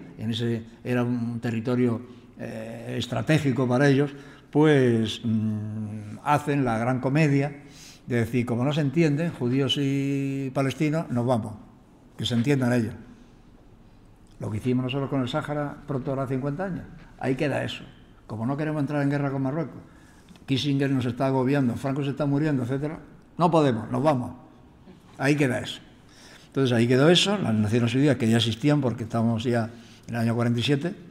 era un territorio estratégico para ellos, pues hacen la gran comedia de decir, como no se entienden, judíos y palestinos, nos vamos, que se entiendan ellos. Lo que hicimos nosotros con el Sáhara pronto hará 50 años, ahí queda eso. Como no queremos entrar en guerra con Marruecos, Kissinger nos está agobiando, Franco se está muriendo, etcétera, no podemos, nos vamos. Ahí queda eso. Entonces ahí quedó eso, las Naciones Unidas, que ya existían porque estamos ya en el año 47,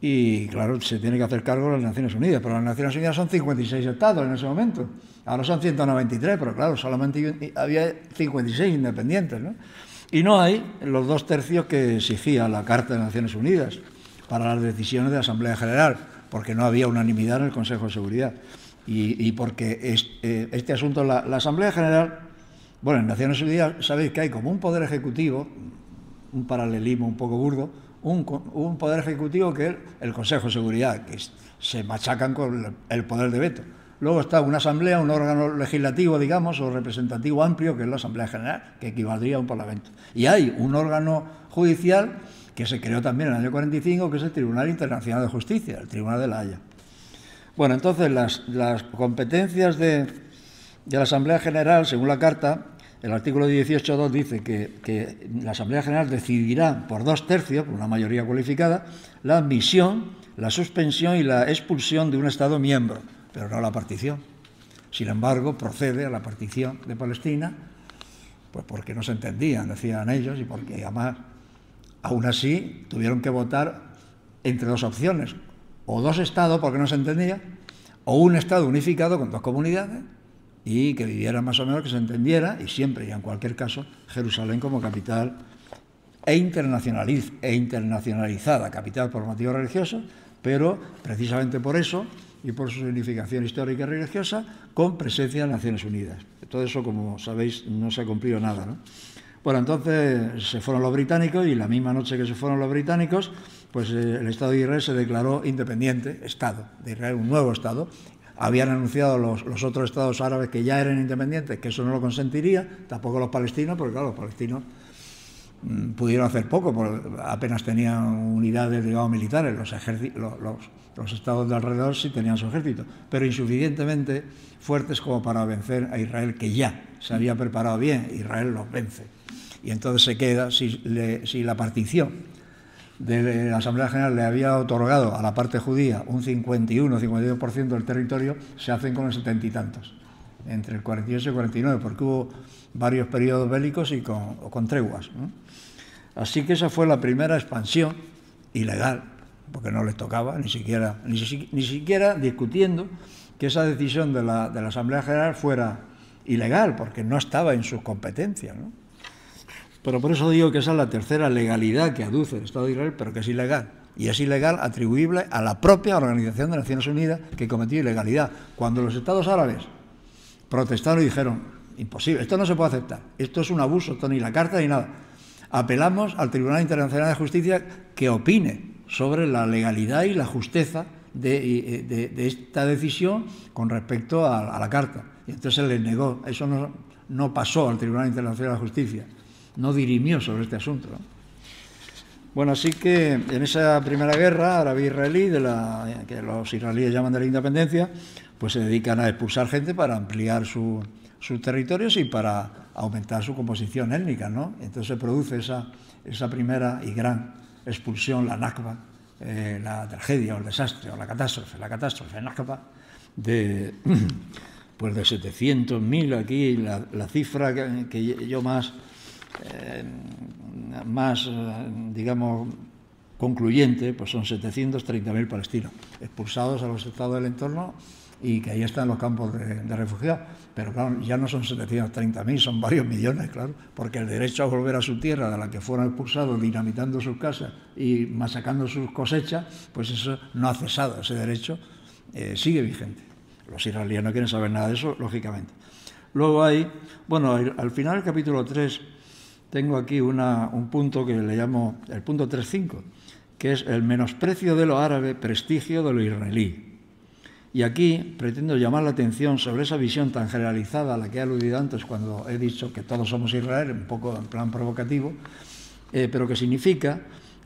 y claro, se tiene que hacer cargo de las Naciones Unidas, pero las Naciones Unidas son 56 estados en ese momento, ahora son 193, pero claro, solamente había 56 independientes, ¿no? Y no hay los 2/3 que exigía la Carta de Naciones Unidas para las decisiones de la Asamblea General, porque no había unanimidad en el Consejo de Seguridad, y porque este asunto, la Asamblea General, bueno, en Naciones Unidas sabéis que hay como un poder ejecutivo, un paralelismo un poco burdo, un poder ejecutivo que es el Consejo de Seguridad, que se machacan con el poder de veto. Luego está una asamblea, un órgano legislativo, digamos, o representativo amplio, que es la Asamblea General, que equivaldría a un parlamento. Y hay un órgano judicial que se creó también en el año 45, que es el Tribunal Internacional de Justicia, el Tribunal de la Haya. Bueno, entonces las competencias de la Asamblea General, según la Carta, el artículo 18.2 dice que la Asamblea General decidirá por 2/3, por una mayoría cualificada, la admisión, la suspensión y la expulsión de un Estado miembro, pero no la partición. Sin embargo, procede a la partición de Palestina, pues porque no se entendían, decían ellos, y porque además, aún así, tuvieron que votar entre 2 opciones, o 2 estados porque no se entendía, o un Estado unificado con 2 comunidades, y que viviera más o menos, que se entendiera, y siempre y en cualquier caso Jerusalén como capital internacionalizada, capital por motivos religiosos, pero precisamente por eso y por su significación histórica y religiosa, con presencia en las Naciones Unidas. Todo eso, como sabéis, no se ha cumplido nada, ¿no? Bueno, entonces se fueron los británicos y la misma noche que se fueron los británicos, pues el Estado de Israel se declaró independiente, Estado de Israel, un nuevo Estado. Habían anunciado los otros estados árabes que ya eran independientes, que eso no lo consentiría, tampoco los palestinos, porque claro, los palestinos pudieron hacer poco, porque apenas tenían unidades, digamos, militares, los estados de alrededor sí tenían su ejército, pero insuficientemente fuertes como para vencer a Israel, que ya se había preparado bien. Israel los vence. Y entonces se queda, si la partición de la Asamblea General le había otorgado a la parte judía un 51-52% del territorio, se hacen con el 70 y tantos, entre el 48 y el 49, porque hubo varios periodos bélicos y con treguas, ¿no? Así que esa fue la primera expansión ilegal, porque no les tocaba, ni siquiera discutiendo que esa decisión de la Asamblea General fuera ilegal, porque no estaba en sus competencias, ¿no? Pero por eso digo que esa es la tercera legalidad que aduce el Estado de Israel, pero que es ilegal. Y es ilegal atribuible a la propia Organización de Naciones Unidas, que cometió ilegalidad. Cuando los estados árabes protestaron y dijeron, imposible, esto no se puede aceptar, esto es un abuso, esto ni la carta ni nada. Apelamos al Tribunal Internacional de Justicia que opine sobre la legalidad y la justeza de esta decisión con respecto a la carta. Y entonces se les negó, eso no pasó al Tribunal Internacional de Justicia. No dirimió sobre este asunto, ¿no? Bueno, así que en esa primera guerra árabe-israelí, que los israelíes llaman de la independencia, pues se dedican a expulsar gente para ampliar sus territorios y para aumentar su composición étnica, ¿no? Entonces se produce esa primera y gran expulsión, la Nakba, la tragedia o el desastre o la catástrofe, Nakba, de 700.000, aquí la cifra que yo más digamos, concluyente, pues son 730.000 palestinos expulsados a los estados del entorno y que ahí están los campos de refugiados. Pero claro, ya no son 730.000, son varios millones, claro, porque el derecho a volver a su tierra, de la que fueron expulsados, dinamitando sus casas y masacrando sus cosechas, pues eso no ha cesado, ese derecho sigue vigente. Los israelíes no quieren saber nada de eso, lógicamente. Luego hay, bueno, al final del capítulo 3, tengo aquí un punto que le llamo el punto 3.5, que es el menosprecio de lo árabe, prestigio de lo israelí. Y aquí pretendo llamar la atención sobre esa visión tan generalizada a la que he aludido antes cuando he dicho que todos somos Israel, un poco en plan provocativo, pero que significa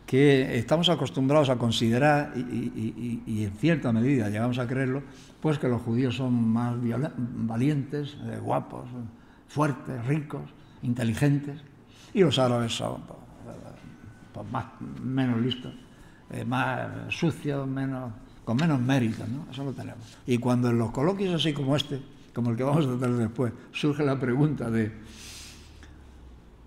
que estamos acostumbrados a considerar, y en cierta medida llegamos a creerlo, pues que los judíos son más valientes, guapos, fuertes, ricos, inteligentes, y los árabes son pues menos listos, más sucios, con menos mérito, ¿no? Eso lo tenemos. Y cuando en los coloquios así como este, como el que vamos a tratar después, surge la pregunta de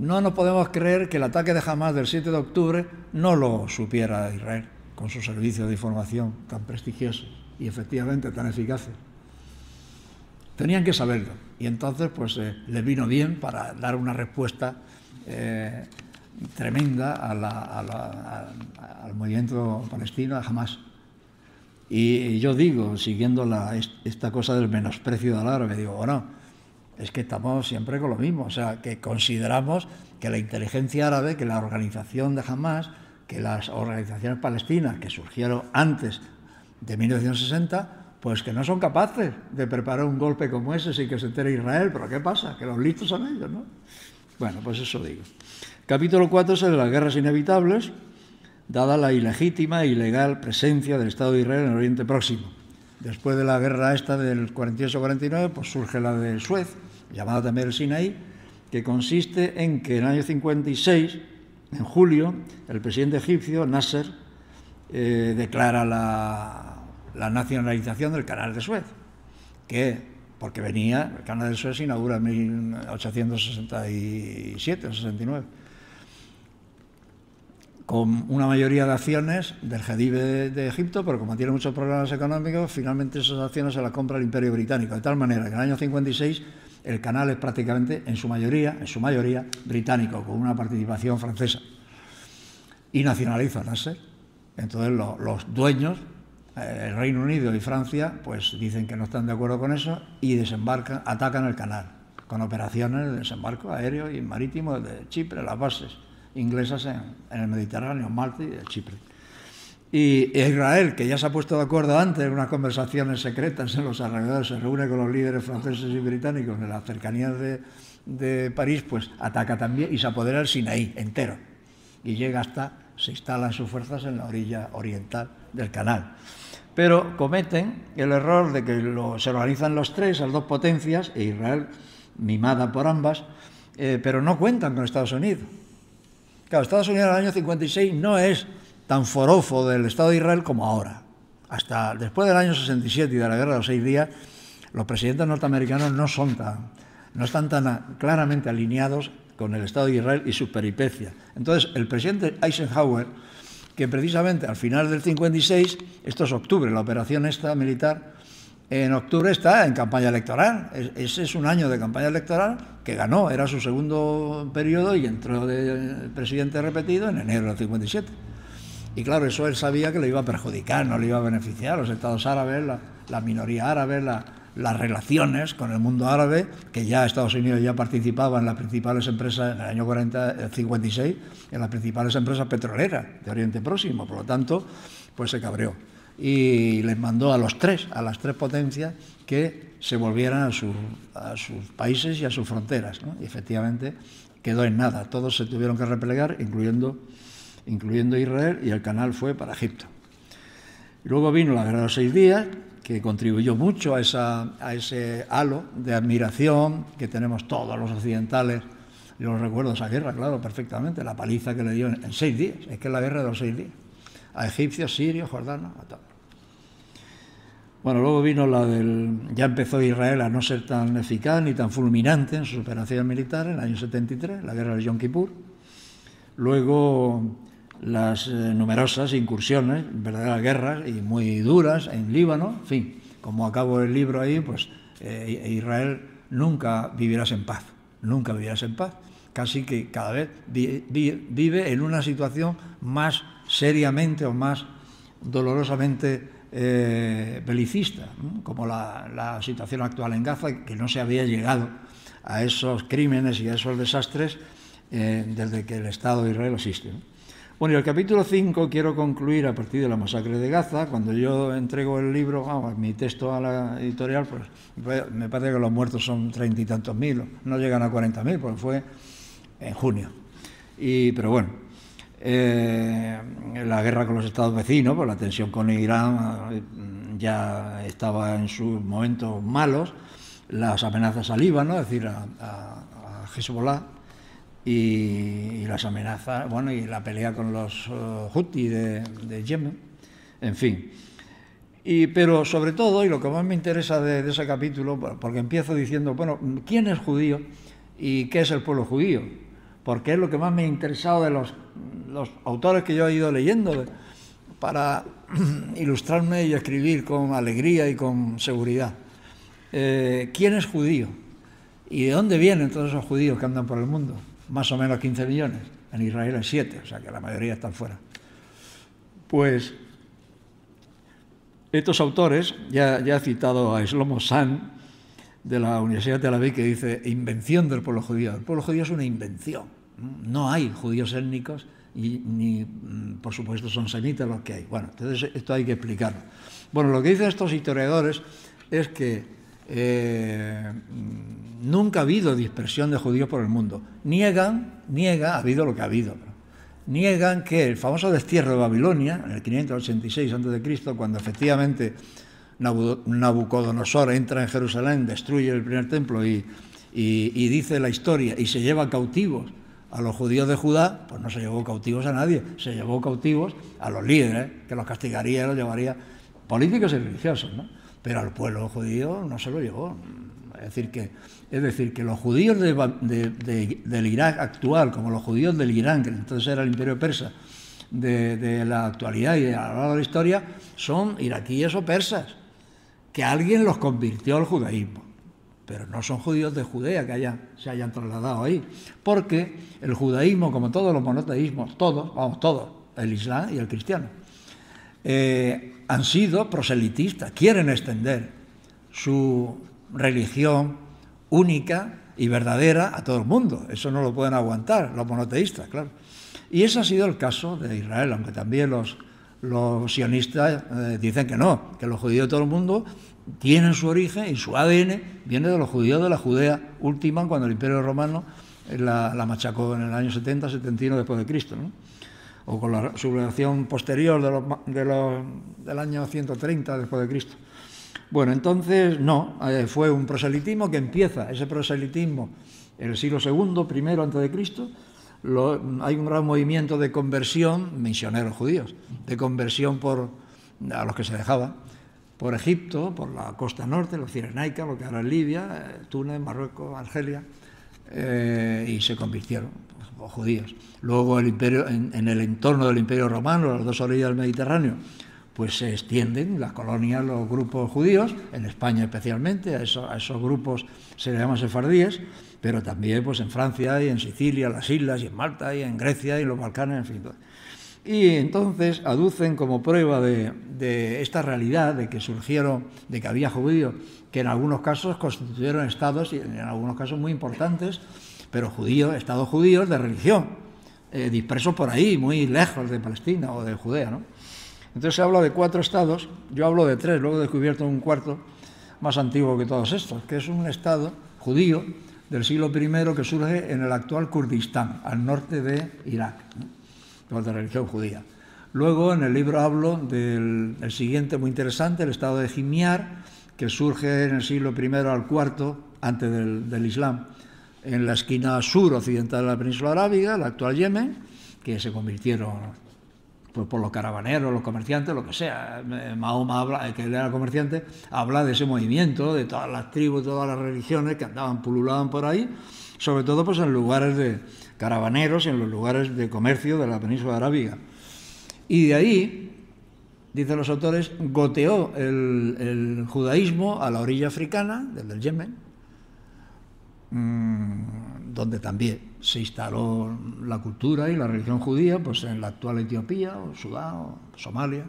no nos podemos creer que el ataque de Hamás del 7 de octubre no lo supiera Israel, con sus servicios de información tan prestigiosos y efectivamente tan eficaces. Tenían que saberlo, y entonces pues les vino bien para dar una respuesta tremenda al movimiento palestino, a Hamás. Y yo digo, siguiendo esta cosa del menosprecio del árabe, digo, bueno, es que estamos siempre con lo mismo, o sea, que consideramos que la inteligencia árabe, que la organización de Hamás, que las organizaciones palestinas que surgieron antes de 1960, pues que no son capaces de preparar un golpe como ese sin que se entere Israel. ¿Pero qué pasa? Que los listos son ellos, ¿no? Bueno, pues eso digo. Capítulo 4 es el de las guerras inevitables, dada la ilegítima e ilegal presencia del Estado de Israel en el Oriente Próximo. Después de la guerra esta del 48-49, pues surge la de Suez, llamada también el Sinaí, que consiste en que en el año 56, en julio, el presidente egipcio, Nasser, declara la nacionalización del Canal de Suez, porque el Canal de Suez se inaugura en 1867 o 69, con una mayoría de acciones del Jedive de Egipto, pero como tiene muchos problemas económicos, finalmente esas acciones se las compra el Imperio Británico, de tal manera que en el año 56 el canal es prácticamente, en su mayoría, británico, con una participación francesa. Y nacionaliza Nasser. Entonces los dueños, el Reino Unido y Francia, pues dicen que no están de acuerdo con eso y desembarcan, atacan el canal. con operaciones de desembarco aéreo y marítimo desde Chipre, las bases inglesas en el Mediterráneo, en Malta y Chipre. Y Israel, que ya se ha puesto de acuerdo antes en unas conversaciones secretas en los alrededores, se reúne con los líderes franceses y británicos en las cercanías de París, pues ataca también y se apodera el Sinaí entero. Y llega se instalan sus fuerzas en la orilla oriental del canal. Pero cometen el error de que se organizan los tres, las dos potencias, e Israel mimada por ambas, pero no cuentan con Estados Unidos. Claro, Estados Unidos en el año 56 no es tan forofo del Estado de Israel como ahora. Hasta después del año 67 y de la Guerra de los 6 días, los presidentes norteamericanos no están tan claramente alineados con el Estado de Israel y sus peripecias. Entonces, el presidente Eisenhower, que precisamente al final del 56, esto es octubre, la operación esta militar, en octubre está en campaña electoral. Ese es un año de campaña electoral que ganó, era su segundo periodo y entró de presidente repetido en enero del 57. Y claro, eso él sabía que le iba a perjudicar, no le iba a beneficiar a los estados árabes, la minoría árabe, las relaciones con el mundo árabe, que ya Estados Unidos ya participaba en las principales empresas, en el año 56, en las principales empresas petroleras de Oriente Próximo. Por lo tanto, pues se cabreó. Y les mandó a las tres potencias que se volvieran a sus países y a sus fronteras, ¿no? Y efectivamente quedó en nada. Todos se tuvieron que replegar, incluyendo Israel, y el canal fue para Egipto. Luego vino la Guerra de los 6 días, que contribuyó mucho a ese halo de admiración que tenemos todos los occidentales. Yo recuerdo esa guerra, claro, perfectamente, la paliza que le dio en 6 días, es que es la guerra de los 6 días, a egipcios, sirios, jordanos, a todos. Bueno, luego vino ya empezó Israel a no ser tan eficaz ni tan fulminante en sus operaciones militares, en el año 73, la guerra de Yom Kippur. Luego las numerosas incursiones, verdaderas guerras y muy duras en Líbano, en fin, como acabo el libro ahí, pues Israel nunca vivirás en paz, casi que cada vez vive en una situación más seriamente o más dolorosamente belicista, ¿no? Como la situación actual en Gaza, que no se había llegado a esos crímenes y a esos desastres desde que el Estado de Israel existe, ¿no? Bueno, y el capítulo 5 quiero concluir a partir de la masacre de Gaza. Cuando yo entrego el libro, mi texto a la editorial, pues me parece que los muertos son 30 y tantos mil, no llegan a 40.000, porque fue en junio. Pero bueno, la guerra con los estados vecinos, pues la tensión con Irán ya estaba en sus momentos malos, las amenazas al Líbano, es decir, a Hezbollah, y las amenazas, bueno, y la pelea con los Houthi de Yemen, en fin. Pero sobre todo, y lo que más me interesa de ese capítulo, porque empiezo diciendo, bueno, ¿quién es judío y qué es el pueblo judío? Porque es lo que más me ha interesado de los autores que yo he ido leyendo para ilustrarme y escribir con alegría y con seguridad. ¿Quién es judío? ¿Y de dónde vienen todos esos judíos que andan por el mundo? Más o menos 15 millones, en Israel hay 7, o sea que la mayoría están fuera. Pues estos autores, ya he citado a Shlomo Zahn de la Universidad de Tel Aviv, que dice invención del pueblo judío. El pueblo judío es una invención, no hay judíos étnicos ni por supuesto son semitas los que hay. Bueno, entonces esto hay que explicarlo. Bueno, lo que dicen estos historiadores es que nunca ha habido dispersión de judíos por el mundo. Ha habido lo que ha habido. Niegan que el famoso destierro de Babilonia, en el 586 a.C., cuando efectivamente Nabucodonosor entra en Jerusalén, destruye el primer templo y dice la historia y se lleva cautivos a los judíos de Judá, pues no se llevó cautivos a nadie, se llevó cautivos a los líderes, que los castigaría, los llevaría, políticos y religiosos, ¿no? Pero al pueblo judío no se lo llevó. Es decir, que los judíos del Irak actual, como los judíos del Irán, que entonces era el imperio persa, de la actualidad y a lo largo de la historia, son iraquíes o persas, que alguien los convirtió al judaísmo. Pero no son judíos de Judea que se hayan trasladado ahí, porque el judaísmo, como todos los monoteísmos, todos, el islam y el cristiano, han sido proselitistas, quieren extender su religión única y verdadera a todo el mundo. Eso no lo pueden aguantar los monoteístas, claro. Y ese ha sido el caso de Israel, aunque también los sionistas dicen que no, que los judíos de todo el mundo tienen su origen y su ADN viene de los judíos de la Judea última, cuando el Imperio Romano la machacó en el año 70, 71 después de Cristo, ¿no? O con la sublevación posterior del año 130 después de Cristo. Bueno, entonces no, fue un proselitismo que empieza, ese proselitismo en el siglo II, primero antes de Cristo. Hay un gran movimiento de conversión, misioneros judíos, de conversión a los que se dejaban, por Egipto, por la costa norte, los cirenaica, lo que ahora es Libia, Túnez, Marruecos, Argelia, y se convirtieron los judíos. Luego el imperio, en el entorno del Imperio Romano, a las dos orillas del Mediterráneo, pues se extienden las colonias, los grupos judíos, en España especialmente, a esos grupos se les llama sefardíes, pero también pues en Francia y en Sicilia, las islas, y en Malta, y en Grecia, y en los Balcanes, en fin. Y entonces aducen como prueba de esta realidad, de que surgieron, de que había judíos, que en algunos casos constituyeron estados, y en algunos casos muy importantes, pero judíos, estados judíos de religión, dispersos por ahí, muy lejos de Palestina o de Judea, ¿no? Entonces se habla de 4 estados, yo hablo de 3, luego he descubierto un cuarto más antiguo que todos estos, que es un estado judío del siglo I que surge en el actual Kurdistán, al norte de Irak, ¿no? De religión judía. Luego en el libro hablo del siguiente muy interesante, el estado de Himyar, que surge en el siglo I al IV, antes del Islam, en la esquina sur-occidental de la península arábiga, el actual Yemen, que se convirtieron pues por los caravaneros, los comerciantes, lo que sea. Mahoma habla, que él era comerciante, habla de ese movimiento, de todas las tribus, todas las religiones que pululaban por ahí, sobre todo pues en lugares de caravaneros y en los lugares de comercio de la península arábiga. Y de ahí, dicen los autores, goteó el judaísmo a la orilla africana, desde el Yemen, donde también se instaló la cultura y la religión judía, pues en la actual Etiopía, o Sudán, o Somalia.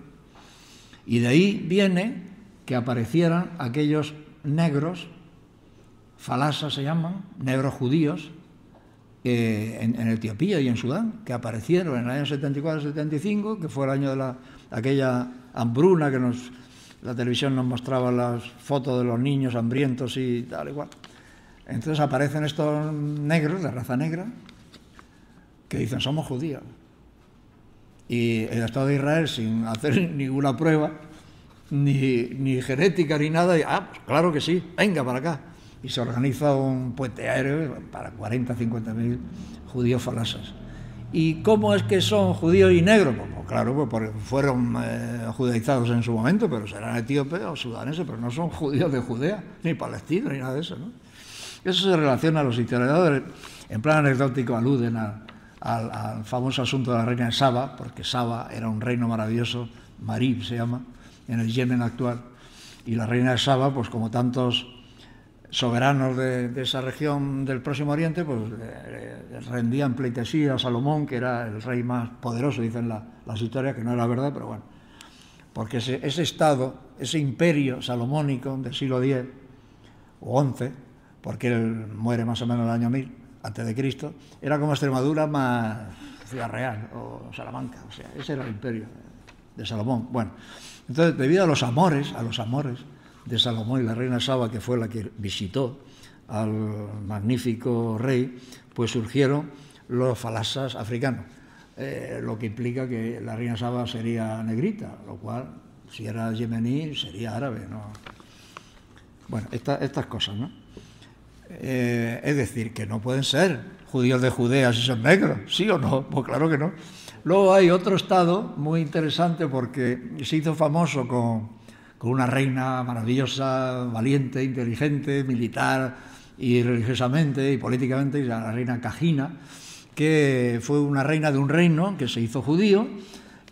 Y de ahí viene que aparecieran aquellos negros, falasas se llaman, negros judíos, en Etiopía y en Sudán, que aparecieron en el año 74-75, que fue el año de aquella hambruna que la televisión nos mostraba las fotos de los niños hambrientos y tal igual. Entonces aparecen estos negros de raza negra que dicen somos judíos. Y el Estado de Israel, sin hacer ninguna prueba, ni genética ni nada, pues claro que sí, venga para acá. Y se organiza un puente aéreo para 40, 50.000 judíos falasas. ¿Y cómo es que son judíos y negros? Pues claro, pues porque fueron judaizados en su momento, pero serán etíopes o sudaneses, pero no son judíos de Judea, ni palestinos, ni nada de eso, ¿no? Eso se relaciona a los historiadores, en plan anecdótico aluden al famoso asunto de la reina de Saba, porque Saba era un reino maravilloso, Marib se llama, en el Yemen actual, y la reina de Saba, pues como tantos soberanos de esa región del Próximo Oriente, pues rendían pleitesía a Salomón, que era el rey más poderoso, dicen las historias, que no era verdad, pero bueno, porque ese estado, ese imperio salomónico del siglo X o XI, porque él muere más o menos en el año 1000 antes de Cristo, era como Extremadura más Ciudad Real o Salamanca, o sea, ese era el imperio de Salomón. Bueno, entonces debido a los amores de Salomón y la reina Saba, que fue la que visitó al magnífico rey, pues surgieron los falasas africanos, lo que implica que la reina Saba sería negrita, lo cual, si era yemení, sería árabe, ¿no? Bueno, estas cosas, ¿no? Es decir, que no pueden ser judíos de Judea si son negros, ¿sí o no? Pues claro que no. Luego hay otro estado muy interesante porque se hizo famoso con una reina maravillosa, valiente, inteligente, militar y religiosamente y políticamente, la reina Cajina, que fue una reina de un reino que se hizo judío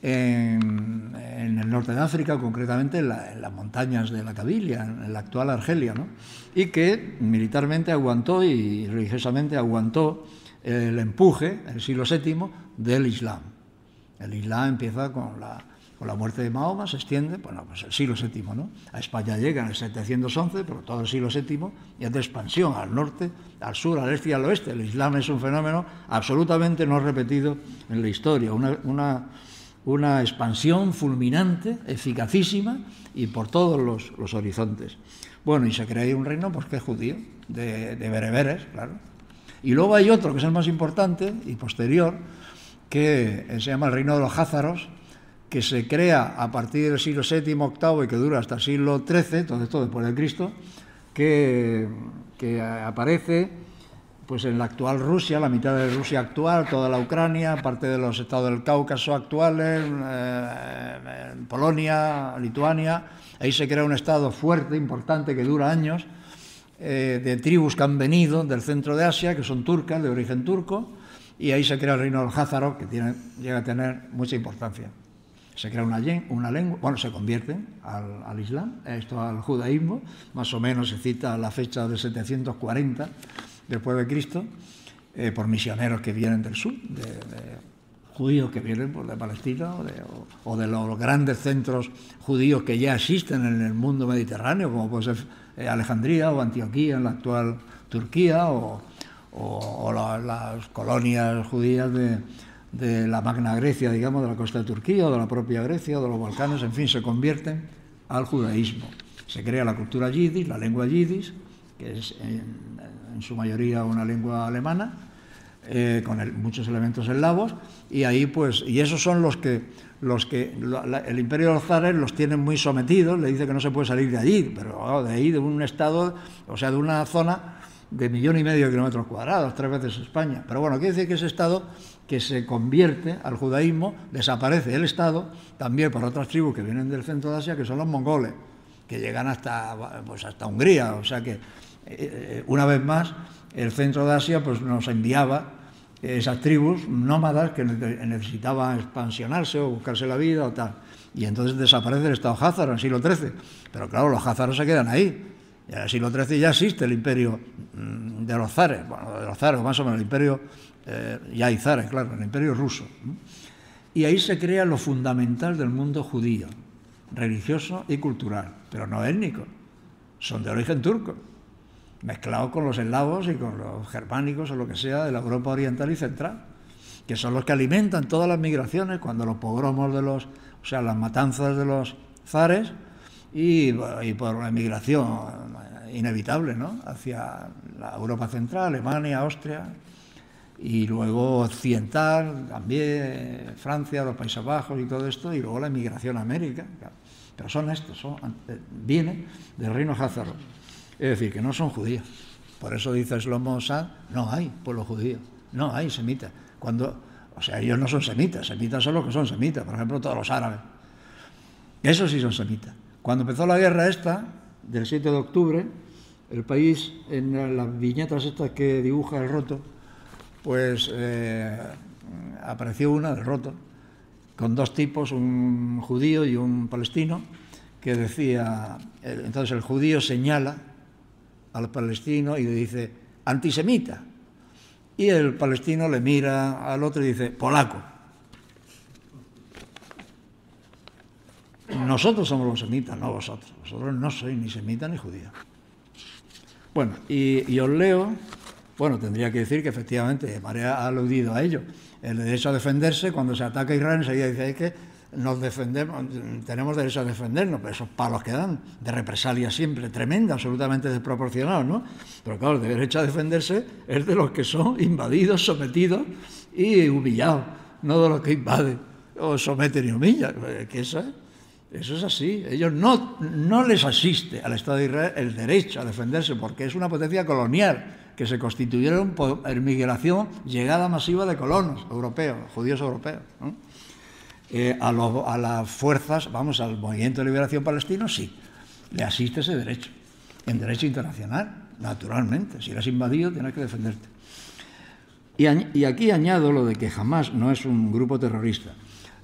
en el norte de África, concretamente en las montañas de la Kabilia, en la actual Argelia, ¿no? Y que militarmente aguantó y religiosamente aguantó el empuje, en el siglo VII, del Islam. El Islam empieza con Con la muerte de Mahoma se extiende, bueno, pues el siglo VII, ¿no? A España llega en el 711, pero todo el siglo VII y es de expansión al norte, al sur, al este y al oeste. El Islam es un fenómeno absolutamente no repetido en la historia, una expansión fulminante, eficacísima y por todos los horizontes. Bueno, y se crea ahí un reino, pues que es judío, de bereberes, claro. Y luego hay otro, que es el más importante y posterior, que se llama el reino de los házaros, que se crea a partir del siglo VII, VIII y que dura hasta el siglo XIII, todo esto después de Cristo, que aparece pues en la actual Rusia, la mitad de Rusia actual, toda la Ucrania, parte de los estados del Cáucaso actuales, Polonia, Lituania. Ahí se crea un estado fuerte, importante, que dura años, de tribus que han venido del centro de Asia, que son turcas, de origen turco, y ahí se crea el reino de los házaros, que llega a tener mucha importancia. Se crea una lengua, bueno, se convierten al Islam, esto al judaísmo, más o menos se cita la fecha de 740 después de Cristo, por misioneros que vienen del sur, de judíos que vienen pues, de Palestina o de los grandes centros judíos que ya existen en el mundo mediterráneo, como puede ser Alejandría o Antioquía en la actual Turquía, o las colonias judías de la Magna Grecia, digamos, de la costa de Turquía, o de la propia Grecia, o de los Balcanes, en fin, se convierten al judaísmo. Se crea la cultura yidis, la lengua yidis, que es en su mayoría una lengua alemana, con muchos elementos eslavos, y ahí pues, y esos son los que el imperio de los zares los tienen muy sometidos, le dice que no se puede salir de allí, pero de ahí, de un estado, o sea, de una zona de 1,5 millones de kilómetros cuadrados, 3 veces España. Pero bueno, quiere decir que ese estado que se convierte al judaísmo, desaparece el estado, también por otras tribus que vienen del centro de Asia, que son los mongoles, que llegan hasta Hungría, o sea que una vez más el centro de Asia pues nos enviaba esas tribus nómadas que necesitaban expansionarse o buscarse la vida o tal, y entonces desaparece el estado házaro en el siglo XIII, pero claro, los házaros se quedan ahí. Y en el siglo XIII ya existe el imperio de los zares, bueno, de los zares, más o menos el imperio, ya hay zares, claro, el imperio ruso. Y ahí se crea lo fundamental del mundo judío, religioso y cultural, pero no étnico, son de origen turco, mezclados con los eslavos y con los germánicos o lo que sea de la Europa oriental y central, que son los que alimentan todas las migraciones cuando los pogromos las matanzas de los zares, y por la emigración inevitable, ¿no?, hacia la Europa central, Alemania, Austria, y luego occidental, también Francia, los Países Bajos y todo esto, y luego la emigración a América. Pero son estos, vienen del reino házaro, es decir, que no son judíos. Por eso dice Shlomo Sad, no hay pueblo judío, no hay semitas. O sea, ellos no son semitas son los que son semitas, por ejemplo, todos los árabes. Esos sí son semitas. Cuando empezó la guerra esta, del 7 de octubre, el país, en las viñetas estas que dibuja el Roto, pues apareció una del Roto, con dos tipos, un judío y un palestino, que decía, entonces el judío señala al palestino y le dice, antisemita, y el palestino le mira al otro y dice, polaco. Nosotros somos los semitas, no vosotros. Vosotros no sois ni semitas ni judíos. Bueno, y os leo, bueno, tendría que decir que efectivamente María ha aludido a ello. El derecho a defenderse, cuando se ataca a Israel, enseguida dice que nos defendemos, tenemos derecho a defendernos, pero esos palos que dan de represalia siempre, tremenda, absolutamente desproporcionados, ¿no? Pero claro, el derecho a defenderse es de los que son invadidos, sometidos y humillados, no de los que invaden o someten y humillan, que eso es así. Ellos no les asiste al Estado de Israel el derecho a defenderse, porque es una potencia colonial, que se constituyeron por migración, llegada masiva de colonos europeos, judíos europeos, ¿no? A las fuerzas, al movimiento de liberación palestino, sí, le asiste ese derecho, en derecho internacional, naturalmente. Si eres invadido, tienes que defenderte. Y aquí añado lo de que Hamás no es un grupo terrorista.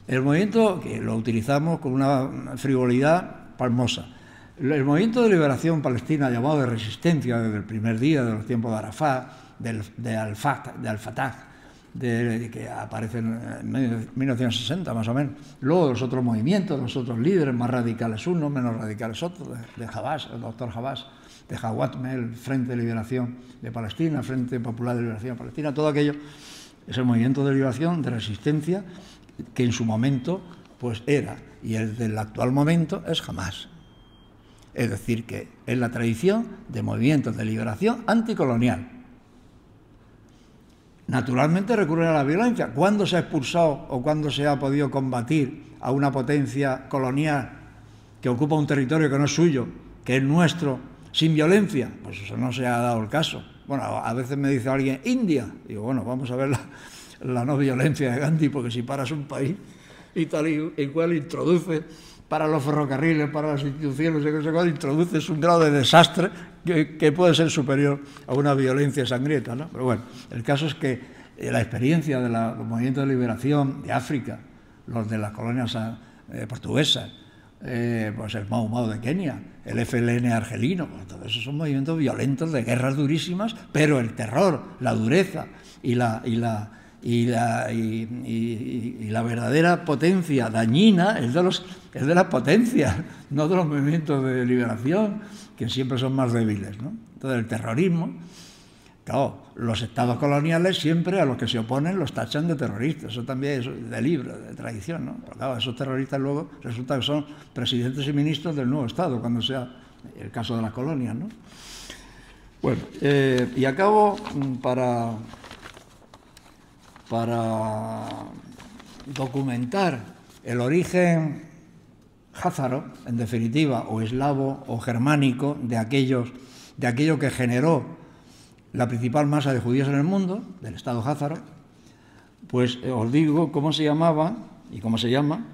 El movimiento, que lo utilizamos con una frivolidad palmosa, el movimiento de liberación palestina, llamado de resistencia desde el primer día de los tiempos de Arafat, de Al-Fatah, que aparecen en 1960 más o menos. Luego los otros movimientos, los otros líderes, más radicales unos, menos radicales otros, de Habash, el doctor Habash, de Jawatme, el Frente de Liberación de Palestina, el Frente Popular de Liberación de Palestina, todo aquello es el movimiento de liberación, de resistencia, que en su momento pues era, y el del actual momento es Hamas. Es decir, que es la tradición de movimientos de liberación anticolonial. Naturalmente recurren a la violencia. ¿Cuándo se ha expulsado o cuándo se ha podido combatir a una potencia colonial que ocupa un territorio que no es suyo, que es nuestro, sin violencia? Pues eso no se ha dado el caso. Bueno, a veces me dice alguien, India. Digo, bueno, vamos a ver la no violencia de Gandhi, porque si paras un país y tal y cual introduce para los ferrocarriles, para las instituciones, introduces un grado de desastre que puede ser superior a una violencia sangrienta, ¿no? Pero bueno, el caso es que la experiencia de los movimientos de liberación de África, los de las colonias portuguesas, pues el Mau Mau de Kenia, el FLN argelino, pues todos esos son movimientos violentos de guerras durísimas, pero el terror, la dureza y la verdadera potencia dañina es de las potencias, no de los movimientos de liberación, que siempre son más débiles, ¿no? Entonces el terrorismo, claro, los estados coloniales siempre a los que se oponen los tachan de terroristas, eso también es de libro, de tradición, ¿no? Pero claro, esos terroristas luego resulta que son presidentes y ministros del nuevo estado, cuando sea el caso de las colonias, ¿no? Bueno, y acabo para documentar el origen házaro, en definitiva, o eslavo o germánico de aquello que generó la principal masa de judíos en el mundo, del Estado házaro, pues os digo cómo se llamaban y cómo se llaman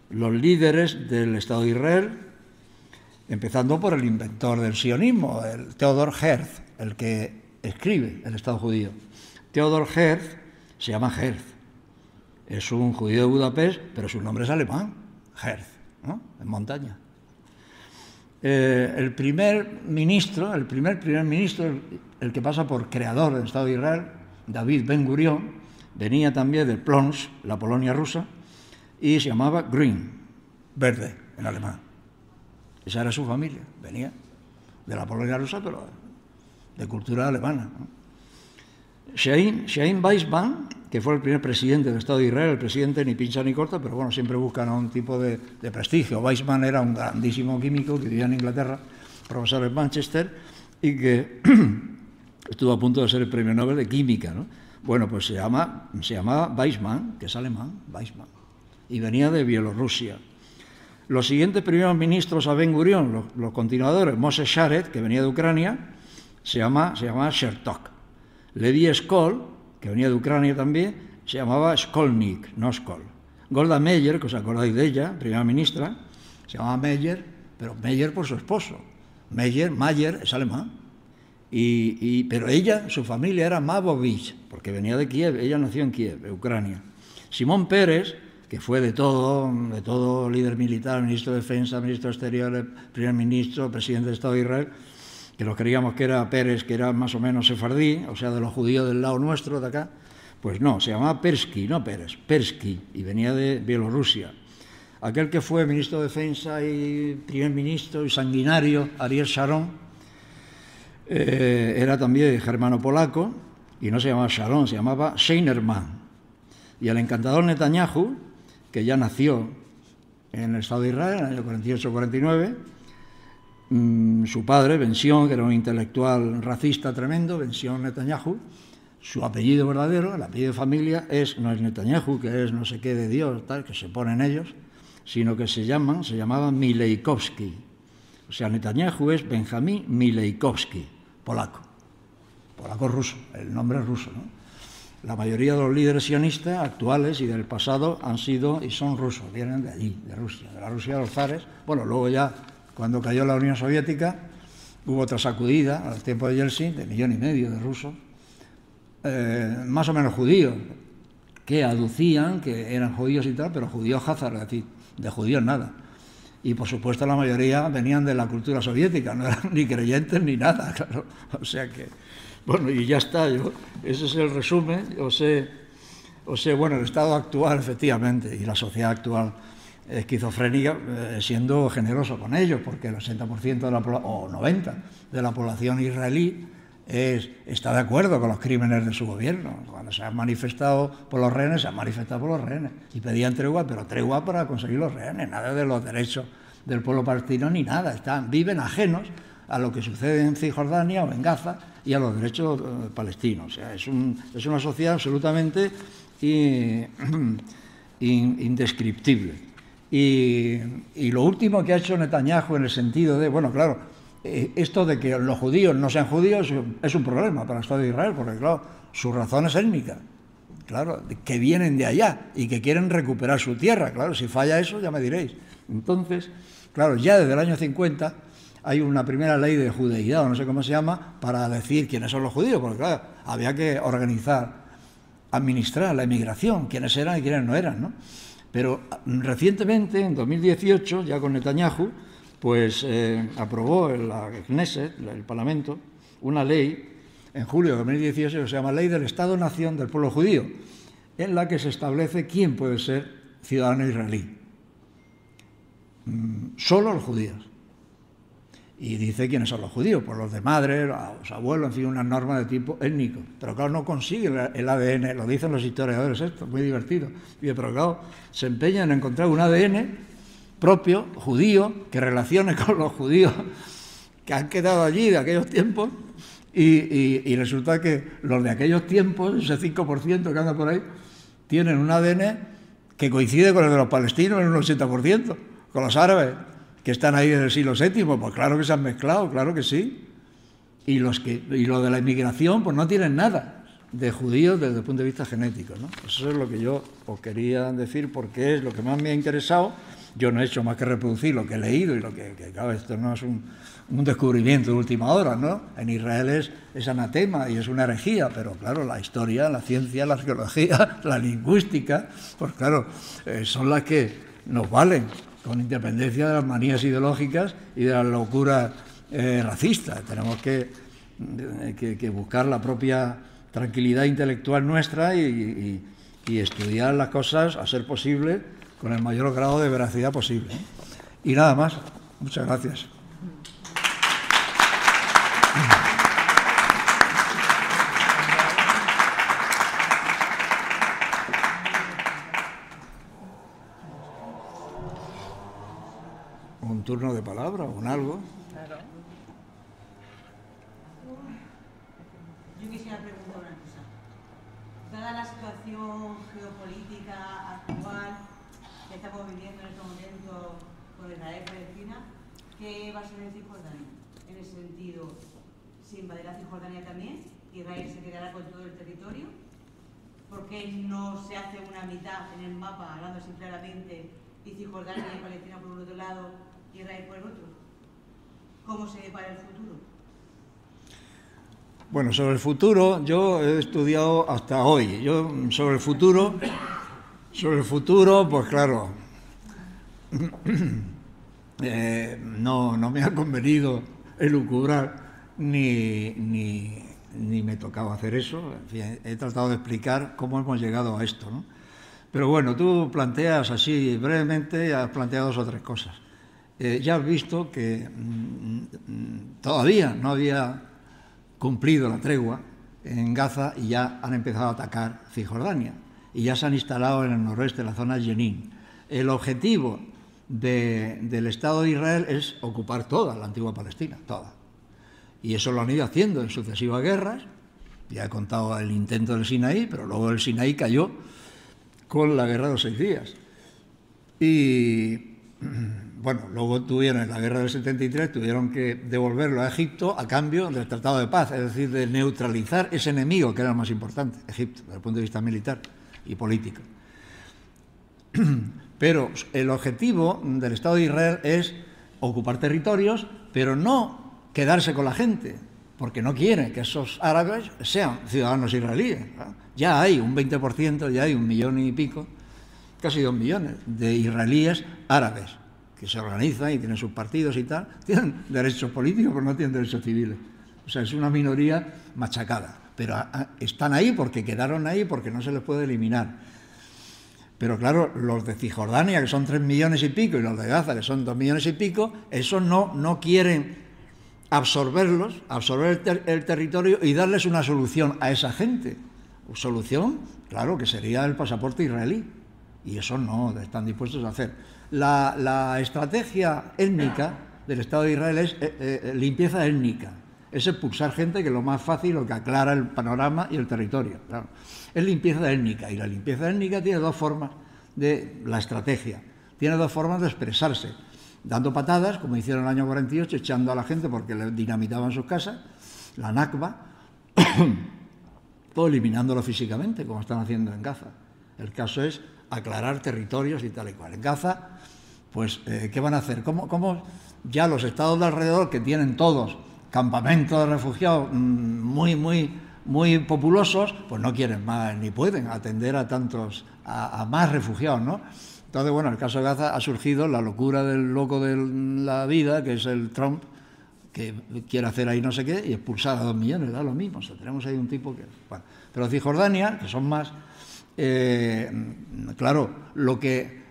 los líderes del Estado de Israel, empezando por el inventor del sionismo, el Theodor Herzl, el que escribe el Estado judío. Theodor Herzl se llama Herzl, es un judío de Budapest, pero su nombre es alemán, Herzl, ¿no? En montaña. El primer ministro, el que pasa por creador del Estado de Israel, David Ben Gurión, venía también de Plons, la Polonia rusa, y se llamaba Grün, verde, en alemán. Esa era su familia, venía de la Polonia rusa, pero de cultura alemana, ¿no? Chaim Weizmann, que fue el primer presidente del Estado de Israel, el presidente ni pincha ni corta, pero bueno, siempre buscan a un tipo de prestigio. Weizmann era un grandísimo químico que vivía en Inglaterra, profesor en Manchester, y que estuvo a punto de ser el premio Nobel de Química, ¿no? Bueno, pues se llamaba Weizmann, que es alemán, Weizmann, y venía de Bielorrusia. Los siguientes primeros ministros a Ben Gurión, los continuadores, Moshe Sharet, que venía de Ucrania, se llama Chertok. Levi Eskol, que venía de Ucrania también, se llamaba Skolnik, no Skol. Golda Meir, que os acordáis de ella, primera ministra, se llamaba Meyer, pero Meyer por su esposo. Mayer es alemán. Pero ella, su familia era Mavovich, porque venía de Kiev, ella nació en Kiev, de Ucrania. Simón Peres, que fue de todo líder militar, ministro de Defensa, ministro de Exteriores, primer ministro, presidente del Estado de Israel, que lo creíamos que era Pérez, que era más o menos sefardí, o sea, de los judíos del lado nuestro, de acá, pues no, se llamaba Persky, no Pérez, Persky, y venía de Bielorrusia. Aquel que fue ministro de Defensa y primer ministro y sanguinario, Ariel Sharon, era también germano-polaco, y no se llamaba Sharon, se llamaba Scheinerman. Y el encantador Netanyahu, que ya nació en el Estado de Israel, en el año 48-49, su padre, Ben-Zion, que era un intelectual racista tremendo, Ben-Zion Netanyahu, su apellido verdadero, el apellido de familia, no es Netanyahu, que es no sé qué de Dios, tal, que se ponen ellos, sino que se llamaba Milejkowski. O sea, Netanyahu es Benjamín Milejkowski, polaco ruso, el nombre es ruso, ¿no? La mayoría de los líderes sionistas actuales y del pasado han sido y son rusos, vienen de allí, de Rusia, de la Rusia de los zares. Bueno, luego ya, cuando cayó la Unión Soviética, hubo otra sacudida, al tiempo de Yeltsin, de 1,5 millones de rusos, más o menos judíos, que aducían que eran judíos y tal, pero judíos házar, es decir, de judíos nada. Y por supuesto la mayoría venían de la cultura soviética, no eran ni creyentes ni nada, claro. O sea que, bueno, y ya está, ese es el resumen, os he O sea, bueno, el estado actual, efectivamente, y la sociedad actual esquizofrénica, siendo generoso con ellos, porque el 80% de la o 90% de la población israelí está de acuerdo con los crímenes de su gobierno. Cuando se han manifestado por los rehenes, se han manifestado por los rehenes y pedían tregua, pero tregua para conseguir los rehenes, nada de los derechos del pueblo palestino ni nada. Viven ajenos a lo que sucede en Cisjordania o en Gaza y a los derechos palestinos. O sea, es una sociedad absolutamente indescriptible. Y lo último que ha hecho Netanyahu en el sentido de, bueno, claro, esto de que los judíos no sean judíos es un problema para el Estado de Israel, porque claro, su razón es étnica, claro, que vienen de allá y que quieren recuperar su tierra, claro, si falla eso ya me diréis. Entonces, claro, ya desde el año 50 hay una primera ley de judeidad, o no sé cómo se llama, para decir quiénes son los judíos, porque claro, había que administrar la emigración, quiénes eran y quiénes no eran, ¿no? Pero recientemente, en 2018, ya con Netanyahu, pues aprobó la Knesset, el Parlamento, una ley en julio de 2018 que se llama Ley del Estado-Nación del Pueblo Judío, en la que se establece quién puede ser ciudadano israelí. Solo los judíos. Y dice quiénes son los judíos, pues los de madre, los abuelos, en fin, unas normas de tipo étnico. Pero claro, no consigue el ADN, lo dicen los historiadores esto, muy divertido. Y pero claro, se empeñan en encontrar un ADN propio, judío, que relacione con los judíos que han quedado allí de aquellos tiempos, y resulta que los de aquellos tiempos, ese 5% que anda por ahí, tienen un ADN que coincide con el de los palestinos en un 80%, con los árabes, que están ahí desde el siglo VII, pues claro que se han mezclado, claro que sí. Y los de la inmigración, pues no tienen nada de judíos desde el punto de vista genético, ¿no? Eso es lo que yo os quería decir, porque es lo que más me ha interesado. Yo no he hecho más que reproducir lo que he leído y lo que claro, esto no es un descubrimiento de última hora, ¿no? En Israel es anatema y es una herejía, pero claro, la historia, la ciencia, la arqueología, la lingüística, pues claro, son las que nos valen, con independencia de las manías ideológicas y de las locuras racistas. Tenemos que buscar la propia tranquilidad intelectual nuestra y estudiar las cosas, a ser posible, con el mayor grado de veracidad posible. Y nada más. Muchas gracias. Un turno de palabra o un algo. Claro. Yo quisiera preguntar una cosa. Dada la situación geopolítica actual que estamos viviendo en este momento con Israel y Palestina, ¿qué va a ser de Cisjordania? En ese sentido, ¿se invadirá Cisjordania también? ¿Israel se quedará con todo el territorio? ¿Por qué no se hace una mitad en el mapa, hablando así claramente, y Cisjordania y Palestina por un otro lado, Israel por el otro? ¿Cómo se ve para el futuro? Bueno, sobre el futuro, yo he estudiado hasta hoy. Yo sobre el futuro, pues claro, no me ha convenido elucubrar ni me tocaba hacer eso. En fin, he tratado de explicar cómo hemos llegado a esto, ¿no? Pero bueno, tú planteas así brevemente, has planteado 2 o 3 cosas. Ya has visto que todavía no había cumplido la tregua en Gaza y ya han empezado a atacar Cisjordania y ya se han instalado en el noroeste, en la zona de Jenin. El objetivo del Estado de Israel es ocupar toda la antigua Palestina, toda. Y eso lo han ido haciendo en sucesivas guerras. Ya he contado el intento del Sinaí, pero luego el Sinaí cayó con la guerra de los 6 días. Y bueno, luego tuvieron en la guerra del 73, tuvieron que devolverlo a Egipto a cambio del Tratado de Paz, es decir, de neutralizar ese enemigo que era el más importante, Egipto, desde el punto de vista militar y político. Pero el objetivo del Estado de Israel es ocupar territorios, pero no quedarse con la gente, porque no quiere que esos árabes sean ciudadanos israelíes, ¿no? Ya hay un 20%, ya hay 1 millón y pico, casi 2 millones de israelíes árabes que se organizan y tienen sus partidos y tal, tienen derechos políticos, pero no tienen derechos civiles. O sea, es una minoría machacada. pero están ahí porque quedaron ahí, porque no se les puede eliminar. Pero claro, los de Cisjordania, que son 3 millones y pico, y los de Gaza, que son 2 millones y pico, esos no quieren absorber el territorio y darles una solución a esa gente. Solución, claro, que sería el pasaporte israelí. Y eso no están dispuestos a hacer. La estrategia étnica del Estado de Israel es limpieza étnica. Es expulsar gente, que es lo más fácil, lo que aclara el panorama y el territorio. Claro. Es limpieza étnica, y la limpieza étnica tiene dos formas de la estrategia. Tiene dos formas de expresarse. Dando patadas, como hicieron en el año 48, echando a la gente porque le dinamitaban sus casas, la Nakba, o eliminándolo físicamente, como están haciendo en Gaza. El caso es aclarar territorios y tal y cual. En Gaza, pues, ¿qué van a hacer? ¿Cómo ya los estados de alrededor, que tienen todos campamentos de refugiados muy populosos, pues no quieren más ni pueden atender a más refugiados, ¿no? Entonces, bueno, en el caso de Gaza ha surgido la locura del loco de la vida, que es el Trump, que quiere hacer ahí no sé qué y expulsar a 2 millones, da lo mismo. O sea, tenemos ahí un tipo que... Bueno, pero Cisjordania, que son más... claro, lo que...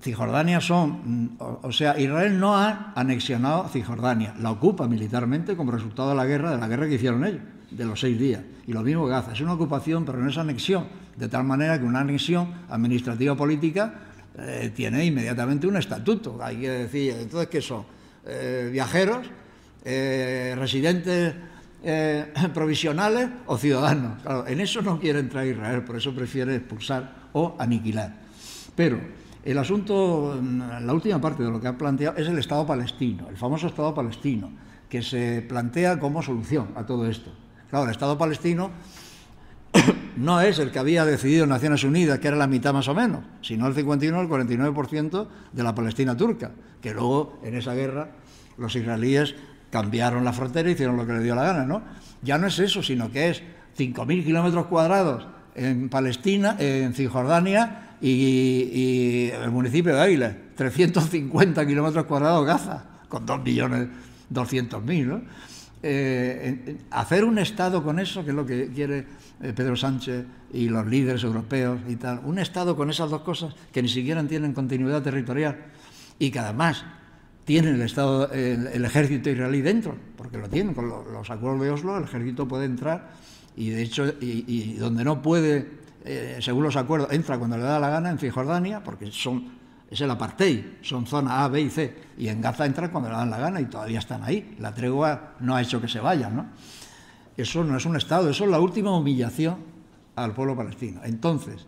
Cisjordania son... O sea, Israel no ha anexionado Cisjordania, la ocupa militarmente como resultado de la guerra que hicieron ellos, de los 6 días. Y lo mismo Gaza, es una ocupación, pero no es anexión, de tal manera que una anexión administrativa política tiene inmediatamente un estatuto. Hay que decir, entonces, ¿qué son? ¿Viajeros? ¿Residentes provisionales o ciudadanos? Claro, en eso no quiere entrar Israel, por eso prefiere expulsar o aniquilar. Pero el asunto, la última parte de lo que ha planteado, es el Estado palestino, el famoso Estado palestino, que se plantea como solución a todo esto. Claro, el Estado palestino no es el que había decidido Naciones Unidas, que era la mitad más o menos, sino el 51 o el 49% de la Palestina turca, que luego en esa guerra los israelíes cambiaron la frontera y hicieron lo que les dio la gana, ¿no? Ya no es eso, sino que es 5.000 kilómetros cuadrados en Palestina, en Cisjordania y el municipio de Águilas, 350 kilómetros cuadrados Gaza, con 2.200.000, ¿no? Hacer un Estado con eso, que es lo que quiere Pedro Sánchez y los líderes europeos y tal, un Estado con esas dos cosas que ni siquiera tienen continuidad territorial y que además tienen el ejército israelí dentro, porque lo tienen, con los acuerdos de Oslo el ejército puede entrar y de hecho, y donde no puede, según los acuerdos, entra cuando le da la gana en Cisjordania, porque es el apartheid, son zonas A, B y C, y en Gaza entran cuando le dan la gana y todavía están ahí. La tregua no ha hecho que se vayan, ¿no? Eso no es un Estado, eso es la última humillación al pueblo palestino. Entonces,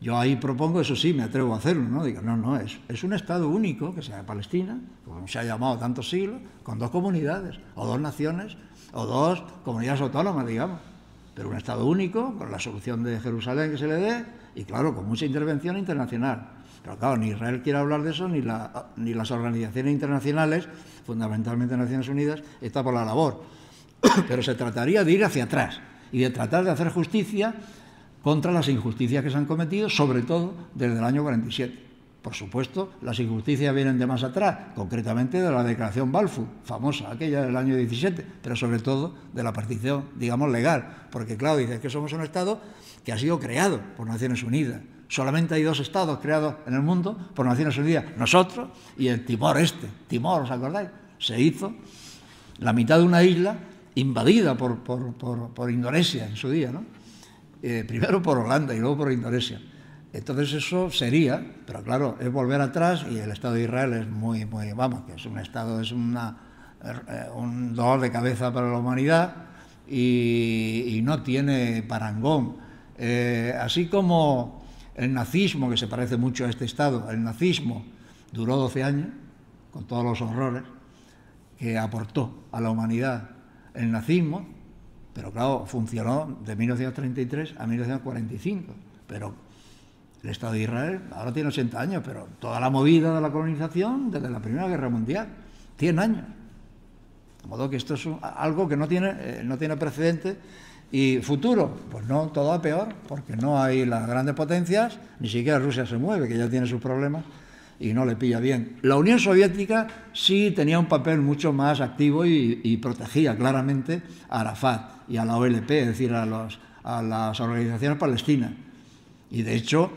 yo ahí propongo, eso sí, me atrevo a hacerlo, ¿no? Digo, no, es un Estado único, que sea Palestina, como se ha llamado tantos siglos, con 2 comunidades, o 2 naciones, o 2 comunidades autónomas, digamos. Pero un Estado único, con la solución de Jerusalén que se le dé, y claro, con mucha intervención internacional. Pero claro, ni Israel quiere hablar de eso, ni las organizaciones internacionales, fundamentalmente Naciones Unidas, está por la labor. Pero se trataría de ir hacia atrás y de tratar de hacer justicia contra las injusticias que se han cometido, sobre todo desde el año 47. Por supuesto, las injusticias vienen de más atrás, concretamente de la Declaración Balfour, famosa, aquella del año 17, pero sobre todo de la partición, digamos, legal. Porque claro, dices que somos un Estado que ha sido creado por Naciones Unidas. Solamente hay 2 estados creados en el mundo por Naciones Unidas, nosotros y el Timor Timor, ¿os acordáis? Se hizo la mitad de una isla invadida por Indonesia en su día, ¿no? Primero por Holanda y luego por Indonesia. Entonces eso sería, pero claro, es volver atrás y el Estado de Israel es muy, vamos, que es un Estado, es un dolor de cabeza para la humanidad y no tiene parangón. Así como el nazismo, que se parece mucho a este Estado, el nazismo duró 12 años, con todos los horrores que aportó a la humanidad el nazismo, pero claro, funcionó de 1933 a 1945, pero el Estado de Israel ahora tiene 80 años, pero toda la movida de la colonización desde la Primera Guerra Mundial, 100 años. De modo que esto es algo que no tiene precedente. ¿Y futuro? Pues no, todo va peor, porque no hay las grandes potencias, ni siquiera Rusia se mueve, que ya tiene sus problemas, y no le pilla bien. La Unión Soviética sí tenía un papel mucho más activo y protegía claramente a Arafat y a la OLP, es decir, a las organizaciones palestinas. Y de hecho,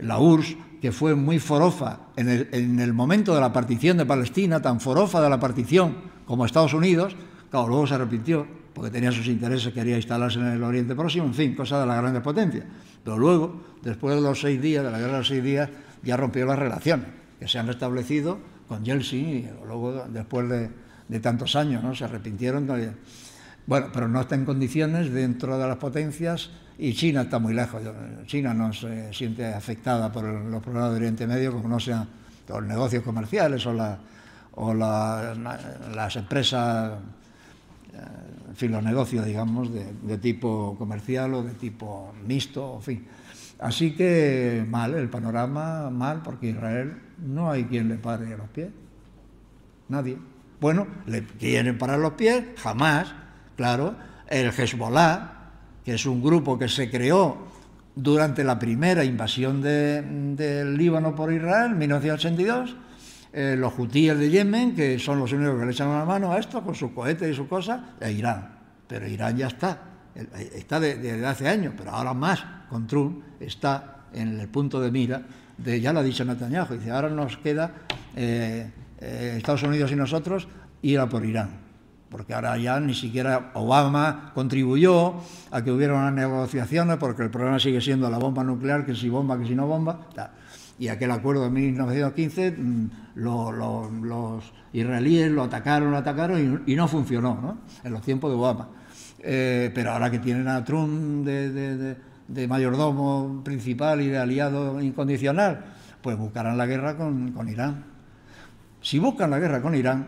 la URSS, que fue muy forofa en el momento de la partición de Palestina, tan forofa de la partición como Estados Unidos, claro, luego se arrepintió, porque tenía sus intereses, quería instalarse en el Oriente Próximo, en fin, cosa de las grandes potencias. Pero luego, después de los 6 días, de la guerra de los 6 días, ya rompió las relaciones, que se han restablecido con Yeltsin, y luego, después de tantos años, ¿no? Se arrepintieron. Bueno, pero no está en condiciones dentro de las potencias, y China está muy lejos. China no se siente afectada por los problemas de Oriente Medio, como no sean los negocios comerciales o las empresas, en fin, los negocios, digamos, de tipo comercial o de tipo mixto, en fin. Así que mal, el panorama mal, porque Israel no hay quien le pare los pies, nadie. Bueno, le quieren parar los pies, jamás, claro, el Hezbollah, que es un grupo que se creó durante la primera invasión del Líbano por Israel, en 1982, los hutíes de Yemen, que son los únicos que le echan una mano a esto, con sus cohetes y sus cosas, e Irán. Pero Irán ya está desde hace años, pero ahora más, con Trump, está en el punto de mira ya lo ha dicho Netanyahu, dice, ahora nos queda Estados Unidos y nosotros ir a por Irán, porque ahora ya ni siquiera Obama contribuyó a que hubiera unas negociaciones, porque el problema sigue siendo la bomba nuclear, que si bomba, que si no bomba, tal. Y aquel acuerdo de 1915, los israelíes lo atacaron y no funcionó, ¿no? En los tiempos de Obama. Pero ahora que tienen a Trump de mayordomo principal y de aliado incondicional, pues buscarán la guerra con Irán. Si buscan la guerra con Irán,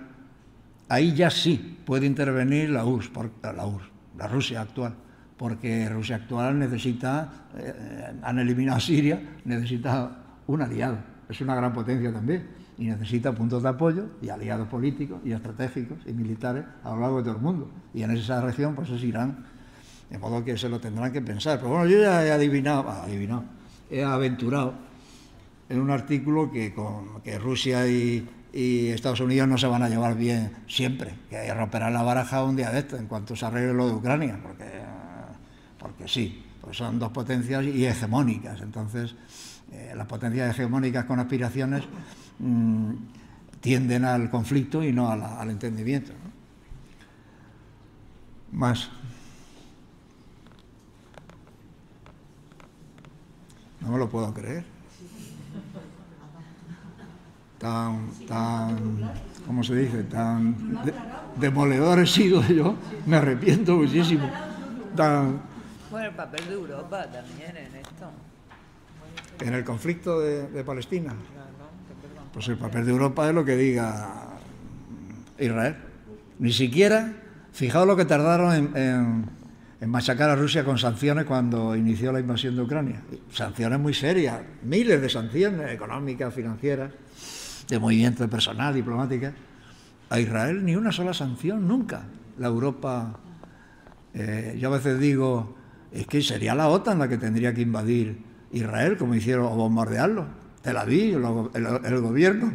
ahí ya sí puede intervenir la Rusia actual, porque Rusia actual han eliminado a Siria, necesita un aliado, es una gran potencia también, y necesita puntos de apoyo y aliados políticos y estratégicos y militares a lo largo de todo el mundo. Y en esa región pues es Irán, de modo que se lo tendrán que pensar. Pero bueno, yo ya he aventurado en un artículo que Rusia y Estados Unidos no se van a llevar bien siempre, que romperán la baraja un día de esto, en cuanto se arregle lo de Ucrania, porque sí, pues son dos potencias y hegemónicas. Entonces, las potencias hegemónicas con aspiraciones tienden al conflicto y no al entendimiento, ¿no? Más. No me lo puedo creer. ¿Cómo se dice? Tan demoledor he sido yo, me arrepiento muchísimo. Bueno, el papel de Europa también en esto. En el conflicto de Palestina. Pues el papel de Europa es lo que diga Israel. Ni siquiera, fijaos lo que tardaron en machacar a Rusia con sanciones cuando inició la invasión de Ucrania. Sanciones muy serias, miles de sanciones económicas, financieras, de movimiento de personal, diplomática. A Israel ni una sola sanción, nunca. La Europa, yo a veces digo, es que sería la OTAN la que tendría que invadir Israel, como hicieron, o bombardearlo. Tel Aviv, el gobierno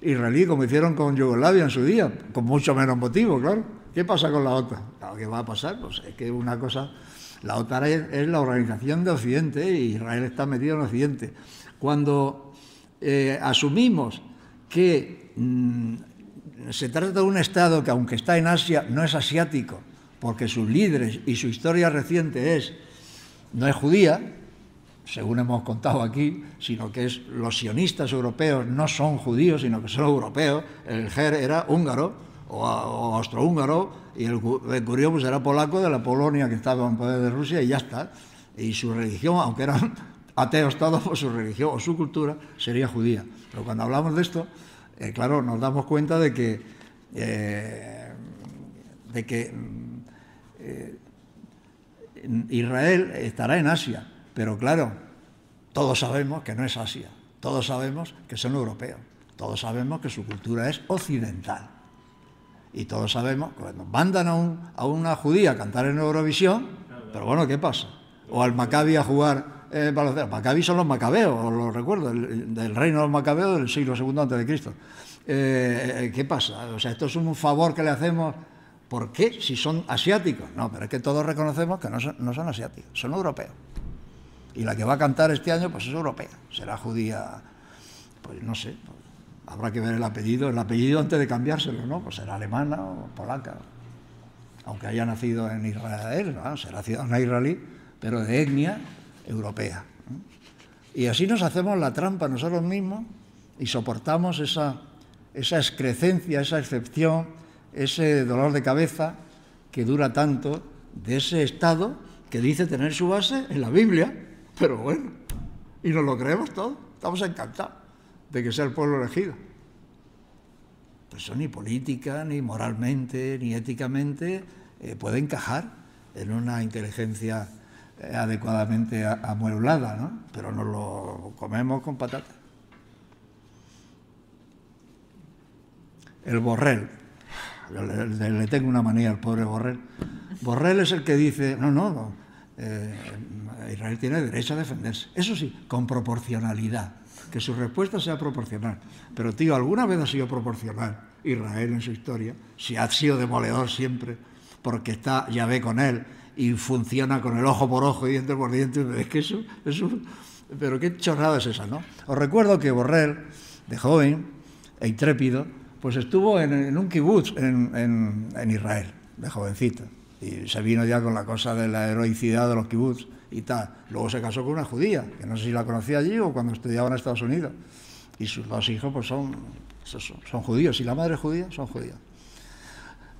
israelí, como hicieron con Yugoslavia en su día, con mucho menos motivo, claro. ¿Qué pasa con la OTAN? Claro, ¿qué va a pasar? Pues es que una cosa, la OTAN es la organización de Occidente y Israel está metido en Occidente. Cuando asumimos que se trata de un Estado que, aunque está en Asia, no es asiático, porque sus líderes y su historia reciente no es judía, según hemos contado aquí, sino que los sionistas europeos no son judíos, sino que son europeos. El Ger era húngaro o austrohúngaro y el Ben-Gurión pues era polaco de la Polonia que estaba en poder de Rusia y ya está. Y su religión, aunque eran ateos todos, pues su religión o su cultura sería judía. Pero cuando hablamos de esto, claro, nos damos cuenta de que Israel estará en Asia. Pero claro, todos sabemos que no es Asia, todos sabemos que son europeos, todos sabemos que su cultura es occidental. Y todos sabemos que cuando mandan a una judía a cantar en Eurovisión, pero bueno, ¿qué pasa? o al Maccabi a jugar baloncesto. Maccabi son los macabeos, os lo recuerdo, del reino de los macabeos del siglo II a.C. ¿Qué pasa? O sea, esto es un favor que le hacemos. ¿Por qué? Si son asiáticos. No, pero es que todos reconocemos que no son asiáticos, son europeos. Y la que va a cantar este año, pues es europea. Será judía, pues no sé, pues, habrá que ver el apellido antes de cambiárselo, ¿no? Pues será alemana o polaca. Aunque haya nacido en Israel, ¿no? Será ciudadana israelí, pero de etnia europea, ¿no? Y así nos hacemos la trampa nosotros mismos y soportamos esa excrecencia, esa excepción, ese dolor de cabeza que dura tanto de ese Estado que dice tener su base en la Biblia, pero bueno, y nos lo creemos todo, estamos encantados de que sea el pueblo elegido. Pues eso ni política, ni moralmente, ni éticamente puede encajar en una inteligencia adecuadamente amueblada, ¿no? Pero nos lo comemos con patatas. El Borrell. Le tengo una manía al pobre Borrell. Borrell es el que dice, Israel tiene derecho a defenderse. Eso sí, con proporcionalidad, que su respuesta sea proporcional. Pero, tío, ¿alguna vez ha sido proporcional Israel en su historia? Si ha sido demoledor siempre, porque está Yahvé con él y funciona con el ojo por ojo y diente por diente. Es que eso, pero qué chorrada es esa, ¿no? Os recuerdo que Borrell, de joven e intrépido, pues estuvo en un kibutz en Israel, de jovencito, y se vino ya con la cosa de la heroicidad de los kibutz y tal. Luego se casó con una judía, que no sé si la conocía allí o cuando estudiaba en Estados Unidos, y sus dos hijos pues son judíos, y la madre es judía, son judíos.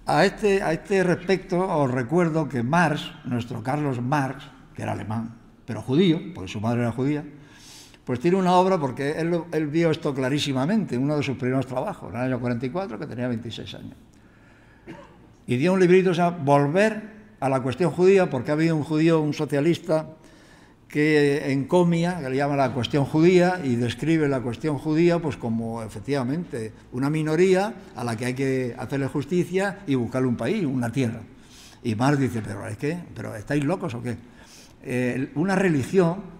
A este respecto os recuerdo que Marx, nuestro Carlos Marx, que era alemán, pero judío, porque su madre era judía, pues tiene una obra, porque él vio esto clarísimamente, uno de sus primeros trabajos, en el año 44, que tenía 26 años. Y dio un librito, o sea, Volver a la cuestión judía, porque ha habido un judío, un socialista, que encomia, que le llama la cuestión judía, y describe la cuestión judía pues como, efectivamente, una minoría a la que hay que hacerle justicia y buscarle un país, una tierra. Y Marx dice, ¿pero estáis locos o qué? Una religión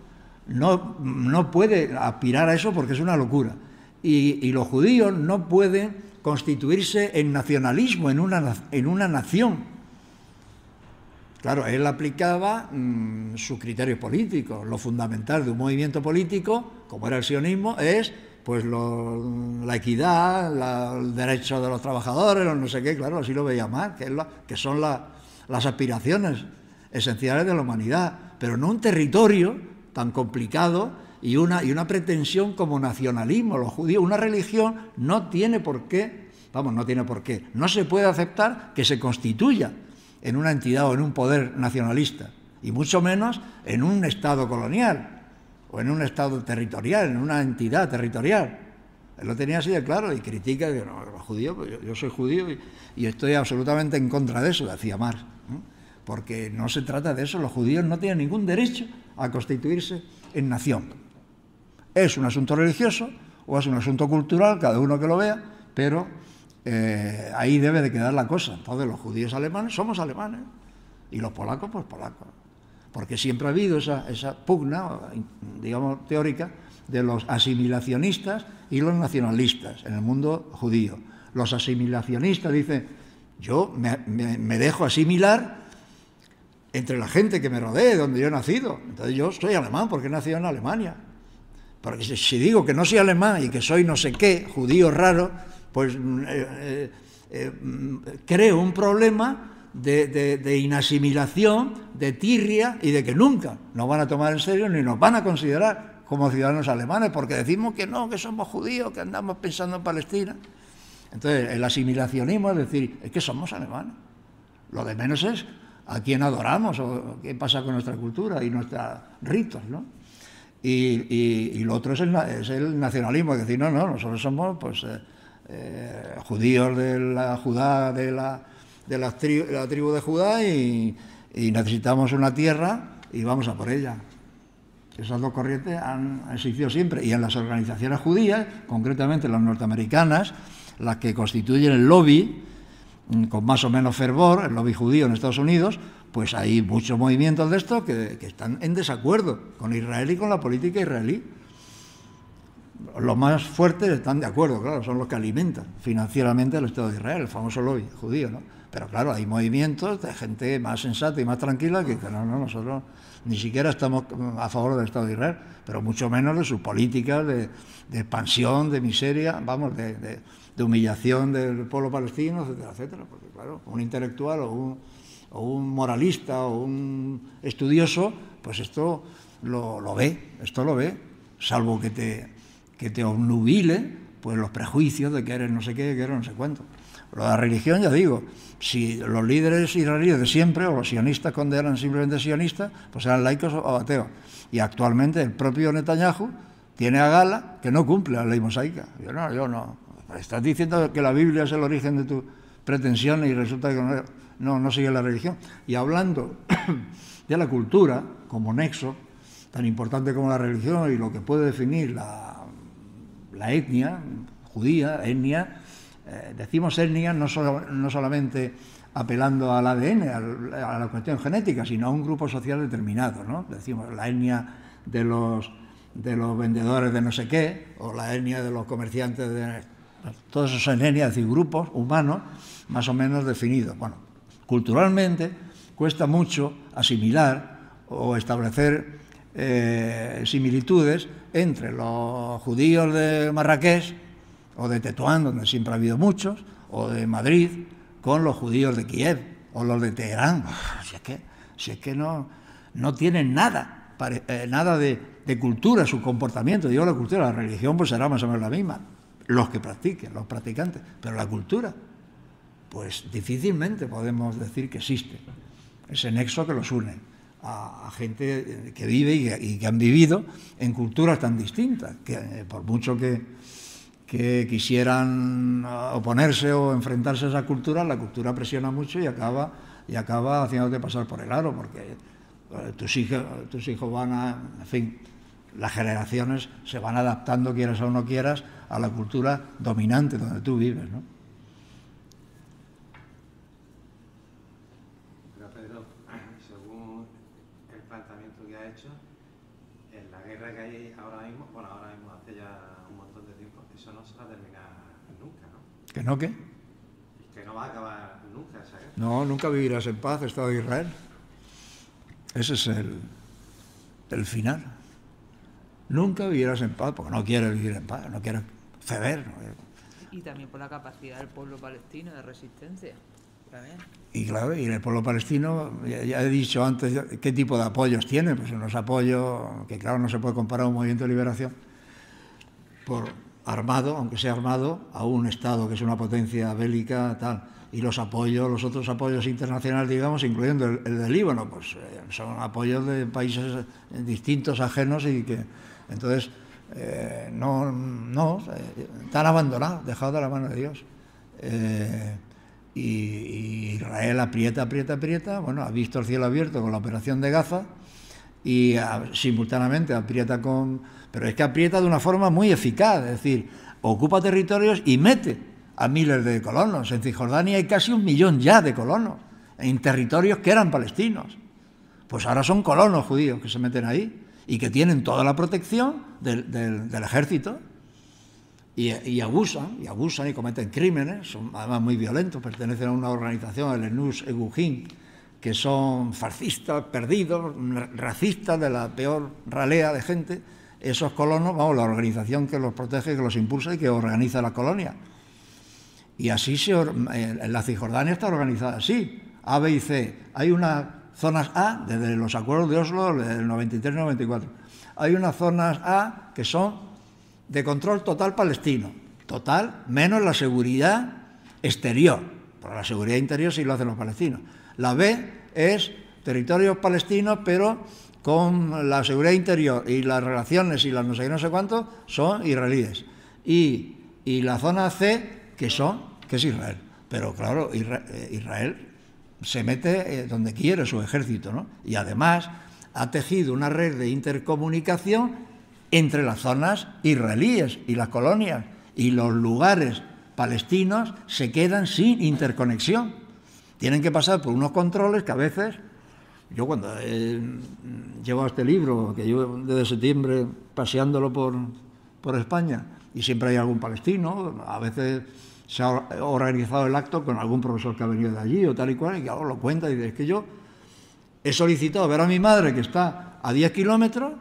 no puede aspirar a eso porque es una locura. Y los judíos no pueden constituirse en nacionalismo, en una nación. Claro, él aplicaba sus criterios políticos. Lo fundamental de un movimiento político, como era el sionismo, es pues la equidad, el derecho de los trabajadores, los no sé qué, claro, así lo veía Marx, que son las aspiraciones esenciales de la humanidad, pero no un territorio tan complicado y una pretensión como nacionalismo. Los judíos, una religión no tiene por qué, no se puede aceptar que se constituya en una entidad o en un poder nacionalista, y mucho menos en un Estado colonial o en un Estado territorial, en una entidad territorial. Él lo tenía así de claro y critica que los judíos, pues yo soy judío y estoy absolutamente en contra de eso, decía Marx, ¿no? Porque no se trata de eso, los judíos no tienen ningún derecho a constituirse en nación. Es un asunto religioso o es un asunto cultural, cada uno que lo vea, pero ahí debe de quedar la cosa. Entonces los judíos alemanes somos alemanes y los polacos pues polacos, porque siempre ha habido esa pugna, digamos, teórica de los asimilacionistas y los nacionalistas en el mundo judío. Los asimilacionistas dicen, yo me dejo asimilar entre la gente que me rodee, donde yo he nacido. Entonces yo soy alemán porque he nacido en Alemania. Porque si digo que no soy alemán y que soy no sé qué, judío raro, pues creo un problema de inasimilación, de tirria y de que nunca nos van a tomar en serio ni nos van a considerar como ciudadanos alemanes, porque decimos que no, que somos judíos, que andamos pensando en Palestina. Entonces el asimilacionismo es decir, es que somos alemanes. Lo de menos es a quién adoramos o qué pasa con nuestra cultura y nuestros ritos, ¿no? Y lo otro es el nacionalismo, es decir, no, nosotros somos pues judíos de la Judá, de la tribu de Judá y necesitamos una tierra y vamos a por ella. Esas dos corrientes han existido siempre, y en las organizaciones judías, concretamente las norteamericanas, las que constituyen el lobby con más o menos fervor, el lobby judío en Estados Unidos, pues hay muchos movimientos de estos que están en desacuerdo con Israel y con la política israelí. Los más fuertes están de acuerdo, claro, son los que alimentan financieramente el Estado de Israel, el famoso lobby judío, ¿no? Pero claro, hay movimientos de gente más sensata y más tranquila que no, nosotros ni siquiera estamos a favor del Estado de Israel, pero mucho menos de sus políticas de expansión, de miseria, vamos, de humillación del pueblo palestino, etcétera, etcétera. Porque claro, un intelectual o un moralista o un estudioso, pues esto lo ve, salvo que te obnubile pues los prejuicios de que eres no sé qué, que eres no sé cuánto. Lo de la religión, ya digo, si los líderes israelíes de siempre, o los sionistas cuando eran simplemente sionistas, pues eran laicos o ateos. Y actualmente el propio Netanyahu tiene a gala que no cumple la ley mosaica. Yo no. Estás diciendo que la Biblia es el origen de tu pretensión y resulta que no sigue la religión. Y hablando de la cultura como nexo, tan importante como la religión y lo que puede definir la etnia judía, decimos etnia no solamente apelando al ADN, a la cuestión genética, sino a un grupo social determinado, ¿no? Decimos la etnia de los vendedores de no sé qué, o la etnia de los comerciantes todos esos son etnias, es decir, grupos humanos más o menos definidos. Bueno, culturalmente cuesta mucho asimilar o establecer similitudes entre los judíos de Marrakech o de Tetuán, donde siempre ha habido muchos, o de Madrid, con los judíos de Kiev o los de Teherán. Si es que no tienen nada de cultura, su comportamiento. Digo la cultura, la religión pues será más o menos la misma, los que practiquen, los practicantes, pero la cultura, pues difícilmente podemos decir que existe ese nexo que los une a gente que vive y que han vivido en culturas tan distintas, que por mucho que quisieran oponerse o enfrentarse a esa cultura, la cultura presiona mucho y acaba haciéndote pasar por el aro, porque tus hijos en fin, las generaciones se van adaptando, quieras o no quieras, a la cultura dominante donde tú vives, ¿no? Pero Pedro, según el planteamiento que ha hecho, en la guerra que hay ahora mismo, hace ya un montón de tiempo, eso no se va a terminar nunca, ¿no? ¿Que no qué? Que no va a acabar nunca esa guerra. No, nunca vivirás en paz, Estado de Israel. Ese es el final. Nunca vivirás en paz, porque no quieres vivir en paz, no quieres ceder. Y también por la capacidad del pueblo palestino de resistencia. También. Y claro, y el pueblo palestino, ya he dicho antes qué tipo de apoyos tiene, pues unos apoyos que claro no se puede comparar a un movimiento de liberación armado, aunque sea armado, a un Estado que es una potencia bélica, tal. Y los otros apoyos internacionales, digamos, incluyendo el del Líbano, pues son apoyos de países distintos, ajenos, y que entonces están abandonados, dejados de la mano de Dios. Y Israel aprieta, bueno, ha visto el cielo abierto con la operación de Gaza y simultáneamente aprieta pero es que aprieta de una forma muy eficaz, es decir, ocupa territorios y mete a miles de colonos. En Cisjordania hay casi 1 millón ya de colonos en territorios que eran palestinos. Pues ahora son colonos judíos que se meten ahí y que tienen toda la protección del ejército y abusan y cometen crímenes, son además muy violentos, pertenecen a una organización, el Enus Egujin, que son fascistas, perdidos, racistas, de la peor ralea de gente. Esos colonos, vamos, la organización que los protege, que los impulsa y que organiza la colonia. Y así la Cisjordania está organizada así, A, B y C. Hay unas zonas A, desde los acuerdos de Oslo del 93-94. Hay unas zonas A que son de control total palestino. Total, menos la seguridad exterior. Porque la seguridad interior sí lo hacen los palestinos. La B es territorios palestinos, pero con la seguridad interior y las relaciones y las no sé qué, no sé cuánto, son israelíes. Y la zona C, que es Israel. Pero claro, Israel se mete donde quiere su ejército, ¿no? Y además ha tejido una red de intercomunicación entre las zonas israelíes y las colonias, y los lugares palestinos se quedan sin interconexión. Tienen que pasar por unos controles que a veces Yo cuando he llevado este libro, que llevo desde septiembre paseándolo por España, y siempre hay algún palestino, a veces se ha organizado el acto con algún profesor que ha venido de allí o tal y cual, y algo lo cuenta y dice, es que yo he solicitado ver a mi madre que está a 10 kilómetros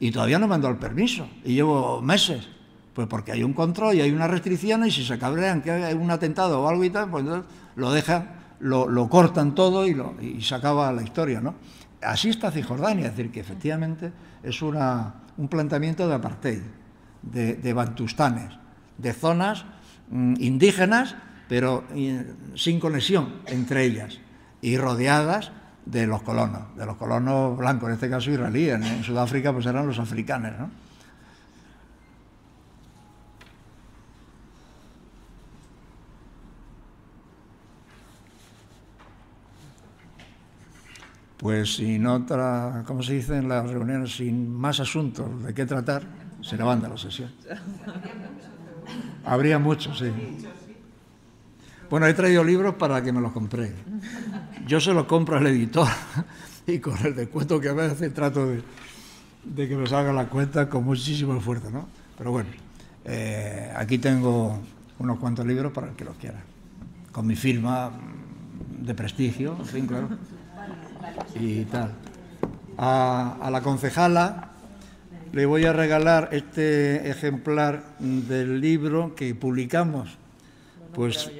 y todavía no me han dado el permiso, y llevo meses. Pues porque hay un control y hay unas restricciones, y si se cabrean que hay un atentado o algo y tal, pues entonces lo dejan, lo cortan todo y se acaba la historia, ¿no? Así está Cisjordania, es decir, que efectivamente es un planteamiento de apartheid, de bantustanes, de zonas indígenas, pero sin conexión entre ellas, y rodeadas de los colonos blancos, en este caso israelíes. En Sudáfrica pues eran los africanos, ¿no? Pues sin otra, como se dice en las reuniones, sin más asuntos de qué tratar, se levanta la sesión. Habría muchos, sí. Bueno, he traído libros para que me los compréis. Yo se los compro al editor y con el descuento que a veces trato de que me salga la cuenta con muchísimo esfuerzo, ¿no? Pero bueno, aquí tengo unos cuantos libros para el que los quiera, con mi firma de prestigio, en fin, claro. Y tal. A la concejala le voy a regalar este ejemplar del libro que publicamos, pues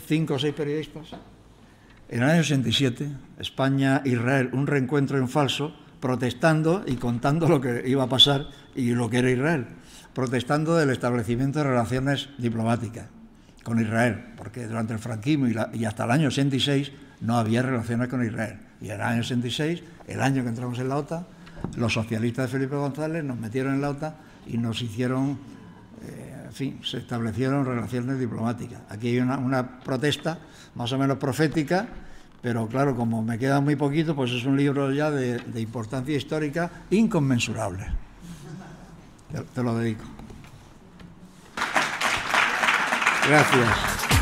5 o 6 periodistas, en el año 67, España-Israel, un reencuentro en falso, protestando y contando lo que iba a pasar y lo que era Israel, protestando del establecimiento de relaciones diplomáticas con Israel, porque durante el franquismo y hasta el año 86 no había relaciones con Israel. Y en el año 66, el año que entramos en la OTAN, los socialistas de Felipe González nos metieron en la OTAN y nos hicieron, en fin, se establecieron relaciones diplomáticas. Aquí hay una protesta más o menos profética, pero claro, como me queda muy poquito, pues es un libro ya de importancia histórica inconmensurable. Te lo dedico. Gracias.